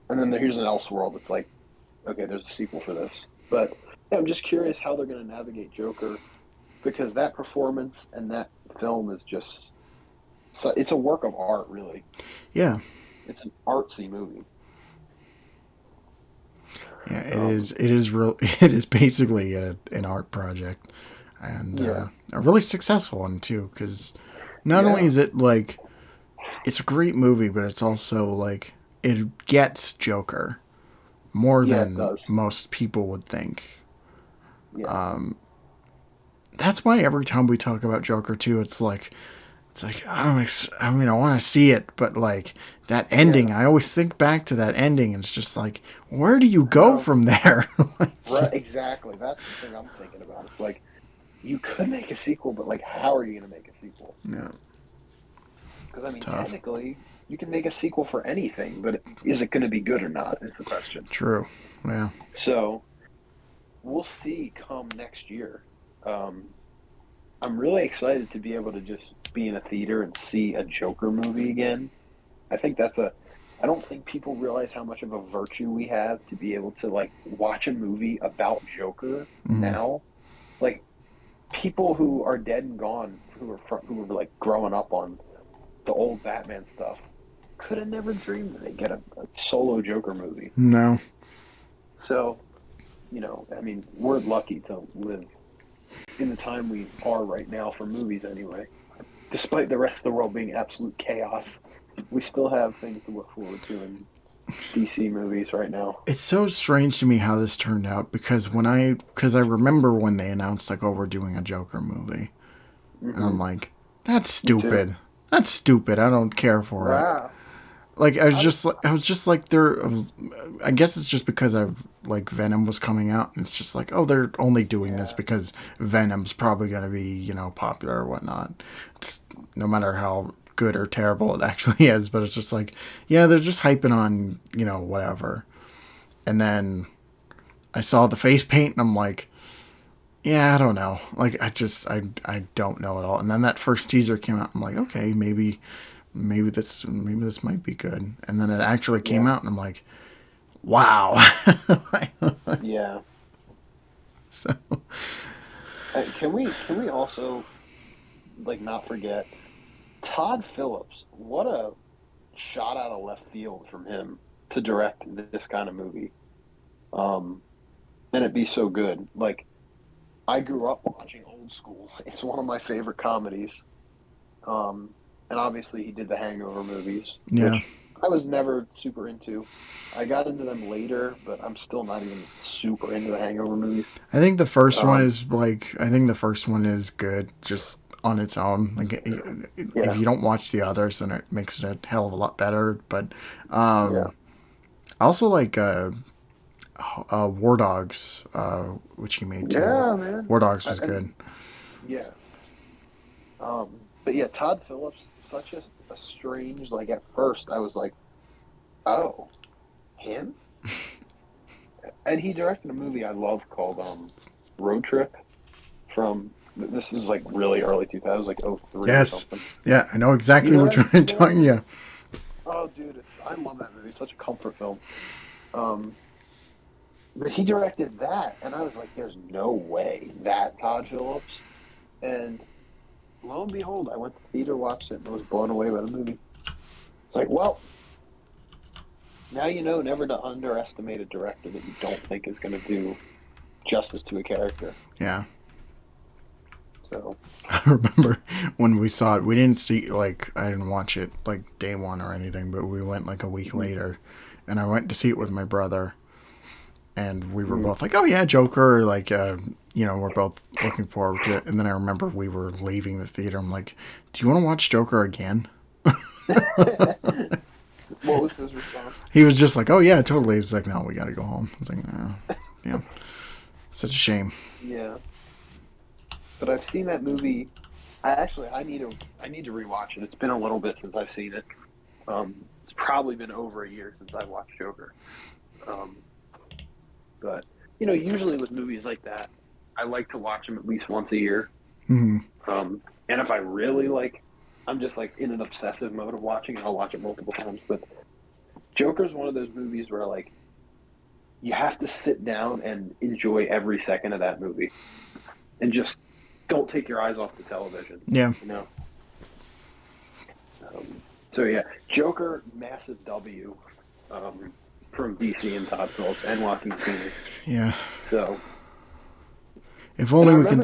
Speaker 2: And then here's an Elseworld. It's like, okay, there's a sequel for this. But yeah, I'm just curious how they're going to navigate Joker because that performance and that film is just so it's a work of art, really.
Speaker 1: Yeah.
Speaker 2: It's an artsy movie.
Speaker 1: Yeah, it
Speaker 2: Um,
Speaker 1: is. It is real. It is basically an art project, and
Speaker 2: yeah,
Speaker 1: a really successful one too. Because not only
Speaker 2: yeah,
Speaker 1: is it like it's a great movie, but it's also like it gets Joker more
Speaker 2: yeah, it
Speaker 1: than
Speaker 2: does.
Speaker 1: most people would think.
Speaker 2: Yeah,
Speaker 1: That's why every time we talk about Joker too, it's like I mean, I want to see it, but like that
Speaker 2: yeah.
Speaker 1: ending, I always think back to that ending, and it's just like, where do you
Speaker 2: I
Speaker 1: go
Speaker 2: know.
Speaker 1: from there? It's
Speaker 2: Right,
Speaker 1: just
Speaker 2: exactly. That's the thing I'm thinking about. It's like you could make a sequel, but like, how are you going to make a sequel?
Speaker 1: yeah,
Speaker 2: Because I
Speaker 1: it's
Speaker 2: mean,
Speaker 1: tough.
Speaker 2: technically, you can make a sequel for anything, but is it going to be good or not? Is the question.
Speaker 1: True. Yeah.
Speaker 2: So we'll see come next year. Um, I'm really excited to be able to just be in a theater and see a Joker movie again. I think that's a. I don't think people realize how much of a virtue we have to be able to like watch a movie about Joker
Speaker 1: Mm.
Speaker 2: now. Like people who are dead and gone, who were like growing up on the old Batman stuff, could have never dreamed that they get a solo Joker movie.
Speaker 1: No.
Speaker 2: So I mean, we're lucky to live in the time we are right now for movies anyway. Despite the rest of the world being absolute chaos, we still have things to look forward to in DC movies right now.
Speaker 1: It's so strange to me how this turned out because I remember when they announced like, oh, we're doing a Joker movie, and I'm
Speaker 2: Hmm.
Speaker 1: like, that's
Speaker 2: Me too.
Speaker 1: stupid. That's stupid. I don't care for it.
Speaker 2: Wow.
Speaker 1: Like
Speaker 2: I was.
Speaker 1: I was just like I guess it's just because of like Venom was coming out, and it's just like, oh, they're only doing this
Speaker 2: Yeah.
Speaker 1: because Venom's probably gonna be popular or whatnot. It's no matter how good or terrible it actually is, but it's just like, yeah, they're just hyping on whatever. And then I saw the face paint, and I'm like, yeah, I don't know. Like I don't know at all. And then that first teaser came out. I'm like, okay, maybe this might be good. And then it actually came
Speaker 2: Yeah.
Speaker 1: out, and I'm like, wow.
Speaker 2: Yeah.
Speaker 1: So
Speaker 2: Can we also like not forget Todd Phillips? What a shot out of left field from him to direct this kind of movie. Um, and it be so good. Like I grew up watching Old School. It's one of my favorite comedies. Um, and obviously he did the Hangover movies,
Speaker 1: yeah,
Speaker 2: which I was never super into. I got into them later, but I'm still not even super into the Hangover movies. Um,
Speaker 1: I think the first one is good just on its own. Like if
Speaker 2: yeah,
Speaker 1: you don't watch the others, then it makes it a hell of a lot better. But
Speaker 2: yeah,
Speaker 1: I also like War Dogs, which he made too.
Speaker 2: yeah, man.
Speaker 1: War Dogs was
Speaker 2: And
Speaker 1: good.
Speaker 2: yeah, but yeah, Todd Phillips, such a strange. Like at first, I was like, oh, him. And he directed a movie I love called Road Trip. From this is like really early 2000s, like '03 or
Speaker 1: Yes,
Speaker 2: something.
Speaker 1: yeah, I know
Speaker 2: You
Speaker 1: exactly
Speaker 2: know
Speaker 1: what
Speaker 2: that?
Speaker 1: you're
Speaker 2: You know that
Speaker 1: talking.
Speaker 2: movie?
Speaker 1: Yeah,
Speaker 2: Oh, dude, I love that movie. It's such a comfort film. Um, but he directed that, and I was like, "There's no way that Todd Phillips." And lo and behold, I went to the theater, watched it, and was blown away by the movie. It's like, well, now you know never to underestimate a director that you don't think is going to do justice to a character.
Speaker 1: yeah.
Speaker 2: So
Speaker 1: I remember when we saw it. We didn't see like I didn't watch it like day one or anything, but we went like a week later, and I went to see it with my brother, and we were both like, "Oh yeah, Joker!" Like, we're both looking forward to it. And then I remember we were leaving the theater. I'm like, "Do you want to watch Joker again?"
Speaker 2: what was his response?
Speaker 1: He was just like, "Oh yeah, totally." He's like, "No, we got to go home." I was like, "Oh, yeah, such a shame."
Speaker 2: Yeah, but I've seen that movie. I need to rewatch it. It's been a little bit since I've seen it. It's probably been over a year since I watched Joker. Um, but usually with movies like that, I like to watch them at least once a year.
Speaker 1: Mm-hmm.
Speaker 2: And if I really I'm just like in an obsessive mode of watching, and I'll watch it multiple times. But Joker's one of those movies where you have to sit down and enjoy every second of that movie, and just don't take your eyes off the television.
Speaker 1: Yeah.
Speaker 2: So yeah, Joker, massive W from DC and Todd Phillips and Joaquin Phoenix.
Speaker 1: Yeah.
Speaker 2: So
Speaker 1: if only we can.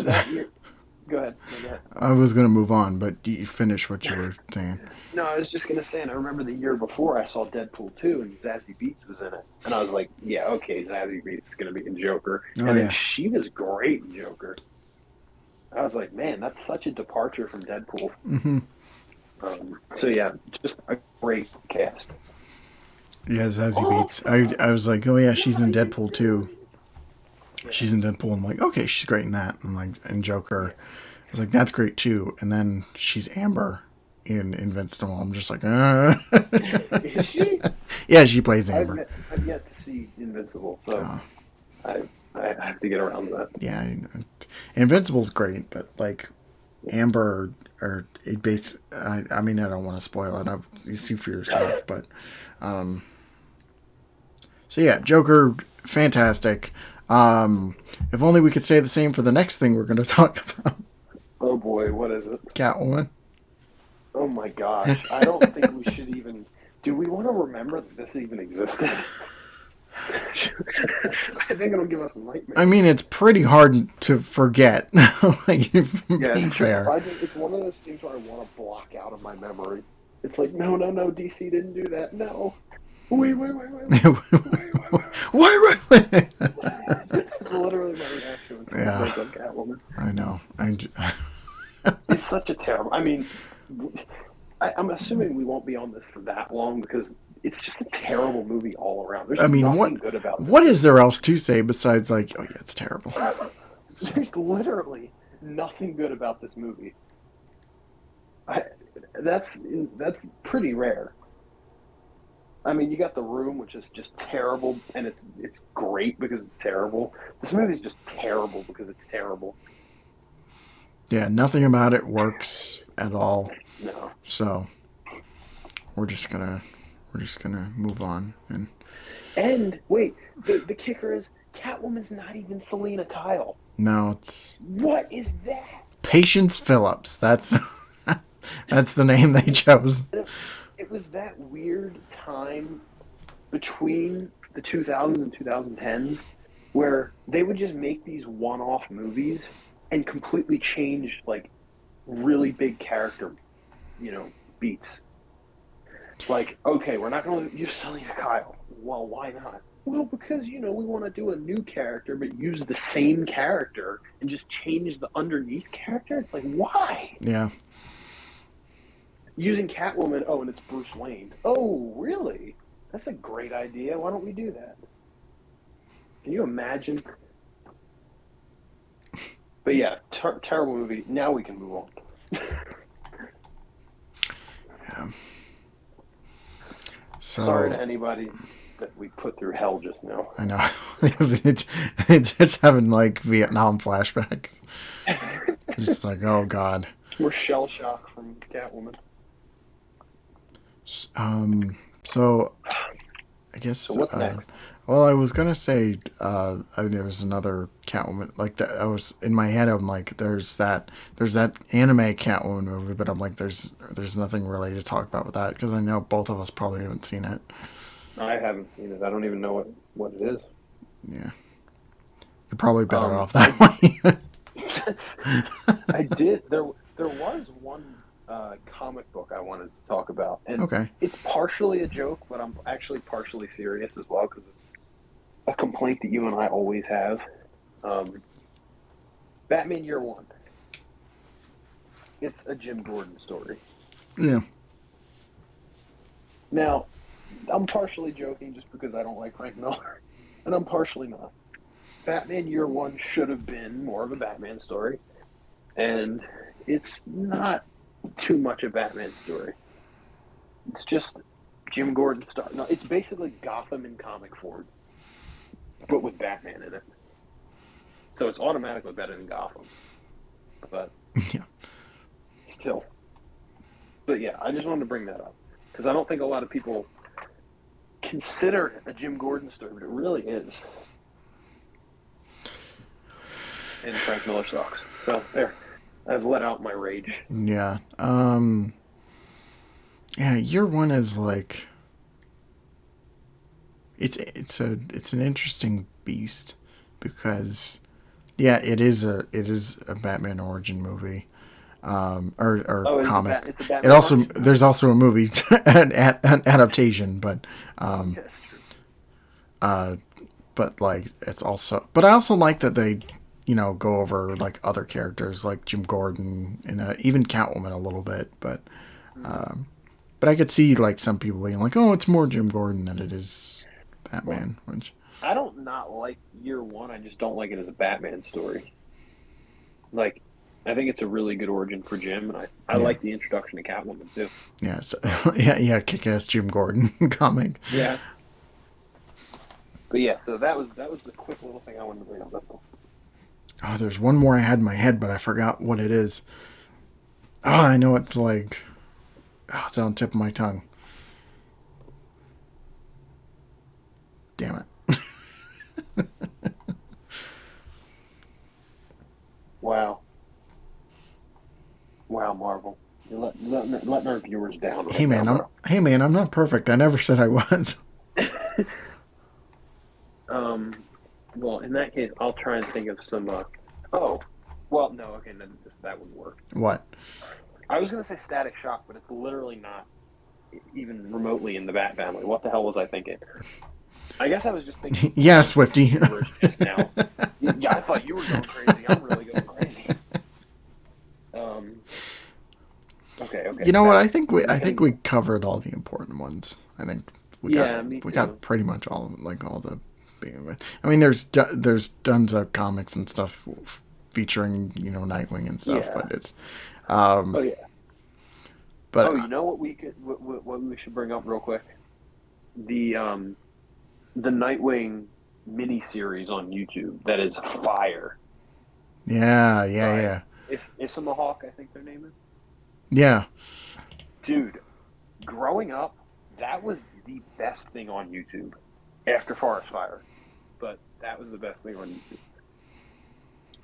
Speaker 2: Go ahead. No, go ahead.
Speaker 1: I was going to move on, but you finish what you were saying.
Speaker 2: No, I was just going to say, and I remember the year before I saw Deadpool 2 and Zazie Beetz was in it. And I was like, yeah, okay, Zazie Beetz is going to be in Joker.
Speaker 1: Oh,
Speaker 2: and
Speaker 1: yeah.
Speaker 2: then she was great in Joker. I was like, man, that's such a departure from Deadpool.
Speaker 1: Mm-hmm.
Speaker 2: So yeah, just a great cast.
Speaker 1: Yeah, Zazie Beetz. I was like, oh yeah, she's in Deadpool too. She's in Deadpool. I'm like, okay, she's great in that. I'm like, in Joker. I was like, that's great too. And then she's Amber in Invincible. I'm just like,
Speaker 2: Is she?
Speaker 1: Yeah, she plays Amber.
Speaker 2: I've yet to see Invincible, so I have to get around to that.
Speaker 1: Yeah, Invincible's great, but like Amber or it base. I mean, I don't want to spoil it. You see for yourself, but so yeah, Joker, fantastic. If only we could say the same for the next thing we're going to talk about.
Speaker 2: Oh boy, what is it?
Speaker 1: Catwoman.
Speaker 2: Oh my gosh, I don't think we should even. Do we want to remember that this even existed? I think it'll give us nightmares.
Speaker 1: I mean, it's pretty hard to forget. Like, being fair.
Speaker 2: I think it's one of those things where I want to block out of my memory. It's like, no, DC didn't do that. No. Wait. Wait. It's literally my reaction when someone says Catwoman.
Speaker 1: I know.
Speaker 2: It's such a terrible. I mean, I'm assuming we won't be on this for that long because it's just a terrible movie all around. There's nothing good about it.
Speaker 1: What is there else to say besides like, oh yeah, it's terrible?
Speaker 2: There's literally nothing good about this movie. That's pretty rare. I mean, you got The Room, which is just terrible, and it's great because it's terrible. This movie is just terrible because it's terrible.
Speaker 1: Yeah, nothing about it works at all.
Speaker 2: No.
Speaker 1: So we're just gonna move on
Speaker 2: and wait, the kicker is Catwoman's not even Selena Kyle.
Speaker 1: No, it's
Speaker 2: what is that?
Speaker 1: Patience Phillips. That's the name they chose.
Speaker 2: It was that weird time between the 2000s and 2010s where they would just make these one-off movies and completely change like really big character, beats. Like, okay, we're not going to use Selena Kyle. Well, why not? Well, because, we want to do a new character but use the same character and just change the underneath character. It's like, why?
Speaker 1: Yeah.
Speaker 2: Using Catwoman, and it's Bruce Wayne. Oh, really? That's a great idea. Why don't we do that? Can you imagine? But yeah, terrible movie. Now we can move on.
Speaker 1: Yeah.
Speaker 2: Sorry to anybody that we put through hell just now.
Speaker 1: I know. it's just having like Vietnam flashbacks. Just like, oh god.
Speaker 2: More shell shock from Catwoman.
Speaker 1: So I guess.
Speaker 2: So what's next?
Speaker 1: Well, I was gonna say there was another Catwoman like that. I was in my head. I'm like, there's that anime Catwoman movie, but I'm like, there's nothing really to talk about with that because I know both of us probably haven't seen it.
Speaker 2: I haven't seen it. I don't even know what it is.
Speaker 1: Yeah, you're probably better off that way.
Speaker 2: I did. There was one comic book I wanted to talk about, and
Speaker 1: Okay.
Speaker 2: it's partially a joke, but I'm actually partially serious as well because it's a complaint that you and I always have. Um, Batman Year One. It's a Jim Gordon story.
Speaker 1: Yeah.
Speaker 2: Now, I'm partially joking just because I don't like Frank Miller, and I'm partially not. Batman Year One should have been more of a Batman story, and it's not too much a Batman story. It's just Jim Gordon star. No, it's basically Gotham in comic form, but with Batman in it. So it's automatically better than Gotham, but
Speaker 1: Yeah.
Speaker 2: still. But yeah, I just wanted to bring that up because I don't think a lot of people consider it a Jim Gordon story, but it really is. And Frank Miller sucks. So there, I've let out my rage.
Speaker 1: Yeah. Yeah, Year One is like it's an interesting beast because yeah, it is a Batman origin movie. Or
Speaker 2: Oh,
Speaker 1: comic.
Speaker 2: It's a
Speaker 1: It
Speaker 2: Batman
Speaker 1: also
Speaker 2: origin
Speaker 1: there's
Speaker 2: movie.
Speaker 1: also a movie an adaptation,
Speaker 2: Yeah, that's true.
Speaker 1: uh but like it's also but I also like that they go over like other characters like Jim Gordon and even Catwoman a little bit,
Speaker 2: Mm-hmm.
Speaker 1: but I could see like some people being like, oh, it's more Jim Gordon than it is
Speaker 2: Well,
Speaker 1: Batman, which
Speaker 2: I don't not like Year One. I just don't like it as a Batman story. Like, I think it's a really good origin for Jim, and I
Speaker 1: yeah
Speaker 2: like the introduction to Catwoman too.
Speaker 1: yeah so,
Speaker 2: Um,
Speaker 1: yeah kick-ass Jim Gordon comic.
Speaker 2: yeah, but yeah, so that was the quick little thing I wanted to bring up. That's all.
Speaker 1: Oh, there's one more I had in my head, but I forgot what it is. Oh, I know it's like it's on the tip of my tongue. Damn it.
Speaker 2: Wow, wow, Marvel, letting our viewers down
Speaker 1: Hey
Speaker 2: right now,
Speaker 1: man,
Speaker 2: bro.
Speaker 1: I'm not perfect. I never said I was.
Speaker 2: Um, well, in that case, I'll try and think of some. Oh, well, no, okay, no, that wouldn't work.
Speaker 1: What?
Speaker 2: I was gonna say Static Shock, but it's literally not even remotely in the Bat family. What the hell was I thinking? I guess I was just thinking
Speaker 1: Yeah,
Speaker 2: Monsters
Speaker 1: Swifty.
Speaker 2: Universe just now. Yeah, I thought you were going crazy. I'm really going crazy. Um. Okay. Okay.
Speaker 1: You know what?
Speaker 2: Static. I'm
Speaker 1: I
Speaker 2: just gonna
Speaker 1: think we
Speaker 2: go.
Speaker 1: covered all the important ones. I think
Speaker 2: Yeah, me
Speaker 1: we got
Speaker 2: too.
Speaker 1: pretty much all the big. I mean, there's tons of comics and stuff featuring Nightwing and stuff,
Speaker 2: Yeah.
Speaker 1: but it's
Speaker 2: Oh
Speaker 1: um
Speaker 2: yeah.
Speaker 1: but
Speaker 2: Oh, you know what we could what we should bring up real quick? The the Nightwing mini series on YouTube that is fire
Speaker 1: yeah, yeah,
Speaker 2: by
Speaker 1: yeah,
Speaker 2: Issamahawk, I think their name is.
Speaker 1: yeah.
Speaker 2: Dude, growing up, that was the best thing on YouTube after Forest Fire. But that was the best thing on YouTube.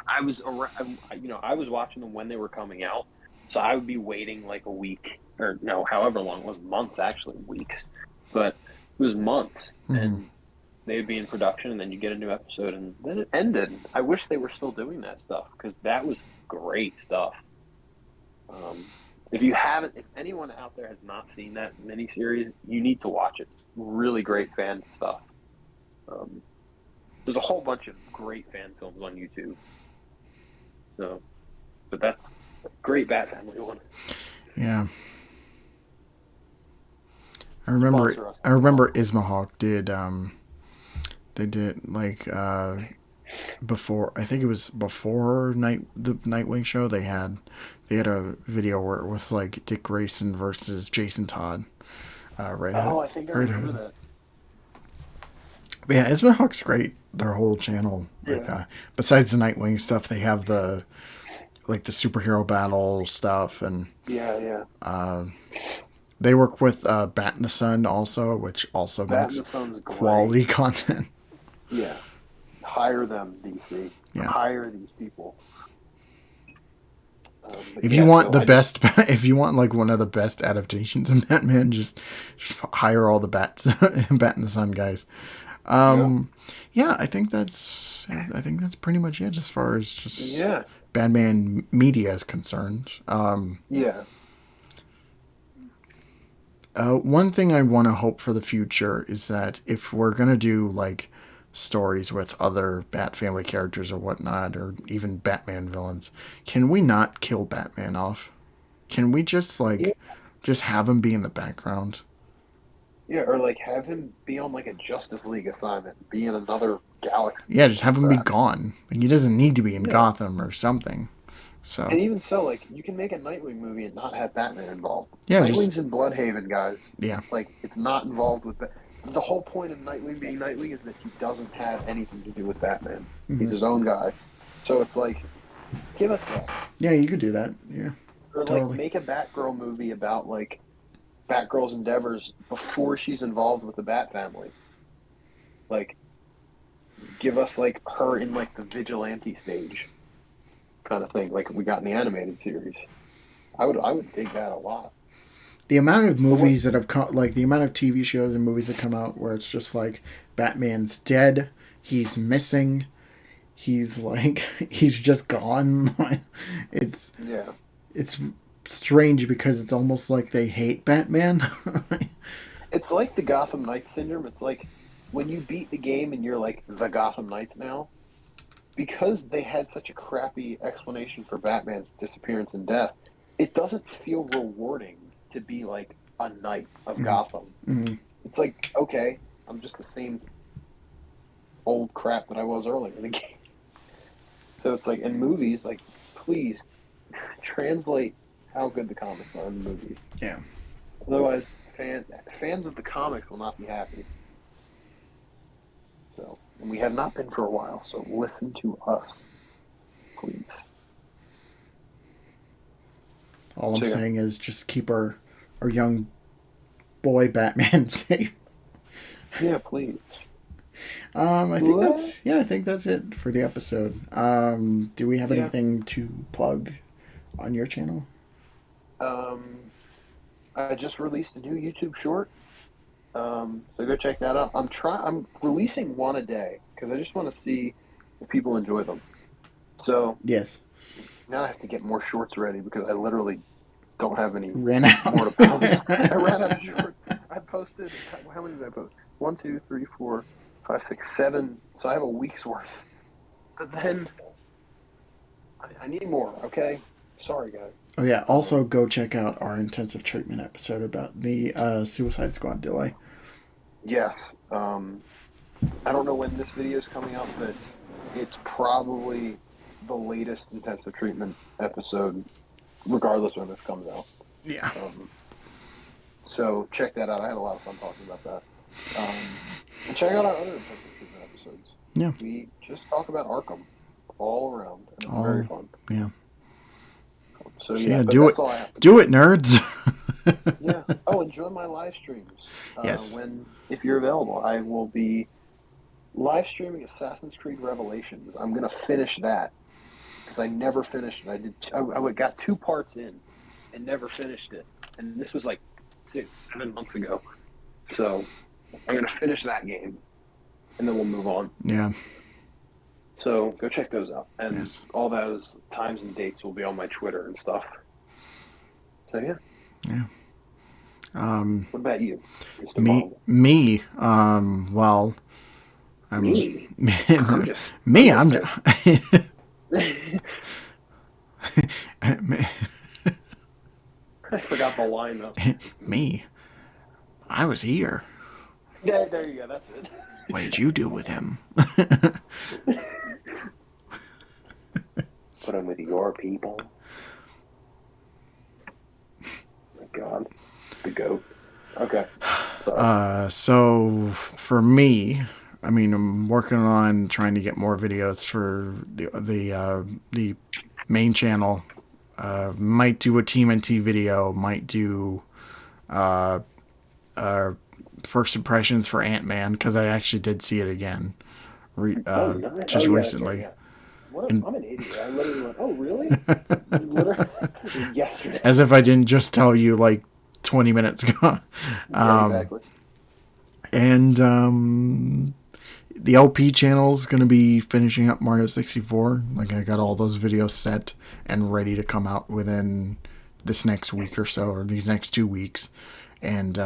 Speaker 2: I was around, I was watching them when they were coming out, so I would be waiting like a week or no, however long it was, months actually, weeks, but it was months,
Speaker 1: Hmm.
Speaker 2: and they would be in production, and then you get a new episode, and then it ended. I wish they were still doing that stuff because that was great stuff. Um, if you haven't, if anyone out there has not seen that miniseries, you need to watch it. Really great fan stuff. Um, there's a whole bunch of great fan films on YouTube. So, but that's a great Bat Family one.
Speaker 1: Yeah,
Speaker 2: Sponsor us,
Speaker 1: I remember Ismahawk did they did like before, I think it was before the Nightwing show, they had a video where it was like Dick Grayson versus Jason Todd. Red Hood.
Speaker 2: Oh, I think I
Speaker 1: Red
Speaker 2: remember
Speaker 1: Hood.
Speaker 2: that.
Speaker 1: But yeah, Ismahawk's great. Their whole channel, like
Speaker 2: Yeah.
Speaker 1: besides the Nightwing stuff, they have the like the superhero battle stuff, and
Speaker 2: Yeah, yeah.
Speaker 1: they work with Bat in the Sun also, which also
Speaker 2: Bat and
Speaker 1: makes
Speaker 2: the Sun's great.
Speaker 1: quality content.
Speaker 2: Yeah. Hire them, DC.
Speaker 1: Yeah.
Speaker 2: Hire these people. But
Speaker 1: If you
Speaker 2: yeah,
Speaker 1: want
Speaker 2: so
Speaker 1: the
Speaker 2: I just
Speaker 1: best, if you want like one of the best adaptations of Batman, just hire all the bats, Bat in the Sun guys.
Speaker 2: Yeah.
Speaker 1: Yeah, I think that's pretty much it as far as just
Speaker 2: Yeah.
Speaker 1: Batman media is concerned.
Speaker 2: Yeah.
Speaker 1: One thing I want to hope for the future is that if we're gonna do like stories with other Bat family characters or whatnot, or even Batman villains, can we not kill Batman off? Can we just
Speaker 2: Yeah.
Speaker 1: just have him be in the background?
Speaker 2: Yeah. Or like have him be on like a Justice League assignment, be in another galaxy
Speaker 1: Yeah,
Speaker 2: or
Speaker 1: just
Speaker 2: some
Speaker 1: have him be
Speaker 2: crap.
Speaker 1: gone. Like, he doesn't need to be in
Speaker 2: Yeah.
Speaker 1: Gotham or something. So
Speaker 2: And even so, like you can make a Nightwing movie and not have Batman involved.
Speaker 1: yeah, just
Speaker 2: Nightwing's in Bloodhaven, guys.
Speaker 1: yeah.
Speaker 2: Like it's not involved with the whole point of Nightwing being Nightwing is that he doesn't have anything to do with Batman. He's
Speaker 1: Hmm.
Speaker 2: his own guy. So it's like give us that.
Speaker 1: Yeah, you could do that. Yeah,
Speaker 2: Or like
Speaker 1: totally.
Speaker 2: make a Batgirl movie about like Batgirl's endeavors before she's involved with the Bat family. Like give us like her in like the vigilante stage kind of thing, like we got in the animated series. I would dig that a lot.
Speaker 1: The amount of
Speaker 2: But what
Speaker 1: movies that have come, like the amount of TV shows and movies that come out where it's just like Batman's dead, he's missing, he's like he's just gone. it's
Speaker 2: yeah.
Speaker 1: it's strange because it's almost like they hate Batman.
Speaker 2: It's like the Gotham Knights syndrome. It's like when you beat the game and you're like the Gotham Knights now, because they had such a crappy explanation for Batman's disappearance and death, it doesn't feel rewarding to be like a knight of Gotham.
Speaker 1: Mm-hmm.
Speaker 2: It's like, okay, I'm just the same old crap that I was earlier in the game. So it's like in movies, like please translate how good the comics are in the movies.
Speaker 1: Yeah.
Speaker 2: Otherwise, fans of the comics will not be happy. So, and we have not been for a while. So listen to us, please.
Speaker 1: All I'm
Speaker 2: So yeah,
Speaker 1: saying is just keep our young boy Batman safe.
Speaker 2: yeah, please.
Speaker 1: I think
Speaker 2: What?
Speaker 1: that's yeah. I think that's it for the episode. Do we have
Speaker 2: Yeah.
Speaker 1: anything to plug on your channel?
Speaker 2: Um, I just released a new YouTube short. So go check that out. I'm releasing one a day because I just want to see if people enjoy them. So
Speaker 1: Yes.
Speaker 2: now I have to get more shorts ready because I literally don't have any
Speaker 1: Ran out.
Speaker 2: more to post. I ran out of shorts. I posted, how many did I post? One, two, three, four, five, six, seven. So I have a week's worth. But then I need more, okay? Sorry, guys.
Speaker 1: Oh yeah. Also,
Speaker 2: Um,
Speaker 1: go check out our intensive treatment episode about the Suicide Squad delay.
Speaker 2: yes. I don't know when this video is coming out, but it's probably the latest intensive treatment episode, regardless when this comes out.
Speaker 1: Yeah.
Speaker 2: Um, so check that out. I had a lot of fun talking about that. And check out our other intensive treatment episodes.
Speaker 1: Yeah.
Speaker 2: We just talk about Arkham all around, and it's very
Speaker 1: Oh
Speaker 2: fun.
Speaker 1: yeah.
Speaker 2: So
Speaker 1: So
Speaker 2: yeah,
Speaker 1: yeah.
Speaker 2: but
Speaker 1: Do it.
Speaker 2: that's all I have to
Speaker 1: Do
Speaker 2: plug.
Speaker 1: it, nerds.
Speaker 2: Yeah. Oh, enjoy my live streams.
Speaker 1: Yes.
Speaker 2: When if you're available, I will be live streaming Assassin's Creed Revelations. I'm gonna finish that because I never finished it. I got 2 parts in and never finished it, and this was like 6, 7 months ago. So I'm gonna finish that game, and then we'll move on.
Speaker 1: Yeah.
Speaker 2: So go check those out, and
Speaker 1: Yes.
Speaker 2: all those times and dates will be on my Twitter and stuff. So yeah.
Speaker 1: Yeah.
Speaker 2: What about you, Mr.
Speaker 1: Me.
Speaker 2: Marvel?
Speaker 1: Me. Well. I'm.
Speaker 2: Me? I'm just I'm
Speaker 1: Me.
Speaker 2: just
Speaker 1: I'm.
Speaker 2: saying. I forgot the line though.
Speaker 1: Me. I was here.
Speaker 2: Yeah, there you go. That's it.
Speaker 1: What did you do with him?
Speaker 2: Put him with your people. My God, the goat. Okay, sorry.
Speaker 1: So for me, I mean, I'm working on trying to get more videos for the main channel. Might do a TMNT video. Might do first impressions for Ant-Man because I actually did see it again,
Speaker 2: Oh, nice. Oh,
Speaker 1: just
Speaker 2: yeah, that's right.
Speaker 1: recently.
Speaker 2: Yeah. What?
Speaker 1: And
Speaker 2: I'm an idiot. I literally went. Oh, really? Literally yesterday.
Speaker 1: as if I didn't just tell you like 20 minutes ago.
Speaker 2: Yeah, exactly.
Speaker 1: And The LP channel is going to be finishing up Mario 64. Like, I got all those videos set and ready to come out within this next week or so, or these next 2 weeks. And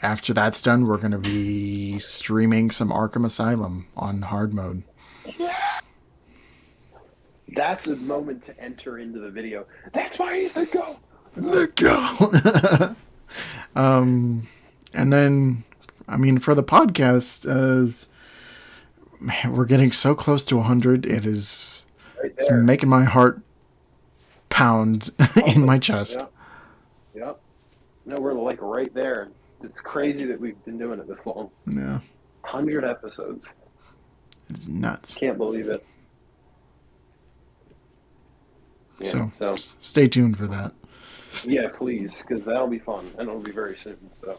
Speaker 1: after that's done, we're going to be streaming some Arkham Asylum on hard mode.
Speaker 2: That's a moment to enter into the video. That's why he's the GOAT.
Speaker 1: Let go. And then, I mean, for the podcast, man, we're getting so close to 100. It's making my heart pound in my chest.
Speaker 2: Yep. No, we're like right there. It's crazy that we've been doing it this long.
Speaker 1: Yeah.
Speaker 2: 100 episodes.
Speaker 1: It's nuts.
Speaker 2: Can't believe it. Yeah,
Speaker 1: so stay tuned for that.
Speaker 2: Yeah, please, because that'll be fun, and it'll be very soon. So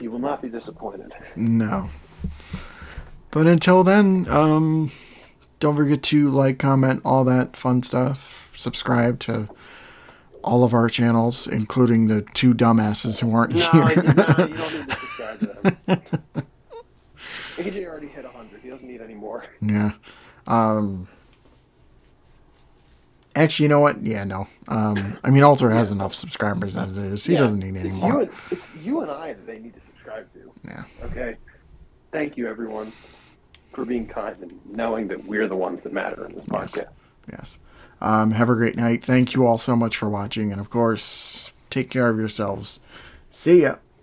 Speaker 2: you will not be disappointed.
Speaker 1: No. But until then, don't forget to like, comment, all that fun stuff. Subscribe to all of our channels, including the two dumbasses who aren't here.
Speaker 2: No, you don't need to subscribe to them. AJ already hit 100. He doesn't need any more.
Speaker 1: Yeah. Actually, you know what? Yeah, no. I mean, Alter has enough subscribers as it is. He doesn't need any more.
Speaker 2: It's you and I that they need to subscribe to.
Speaker 1: Yeah.
Speaker 2: Okay? Thank you, everyone, for being kind and knowing that we're the ones that matter in this podcast.
Speaker 1: Yes. Have a great night. Thank you all so much for watching. And, of course, take care of yourselves. See ya.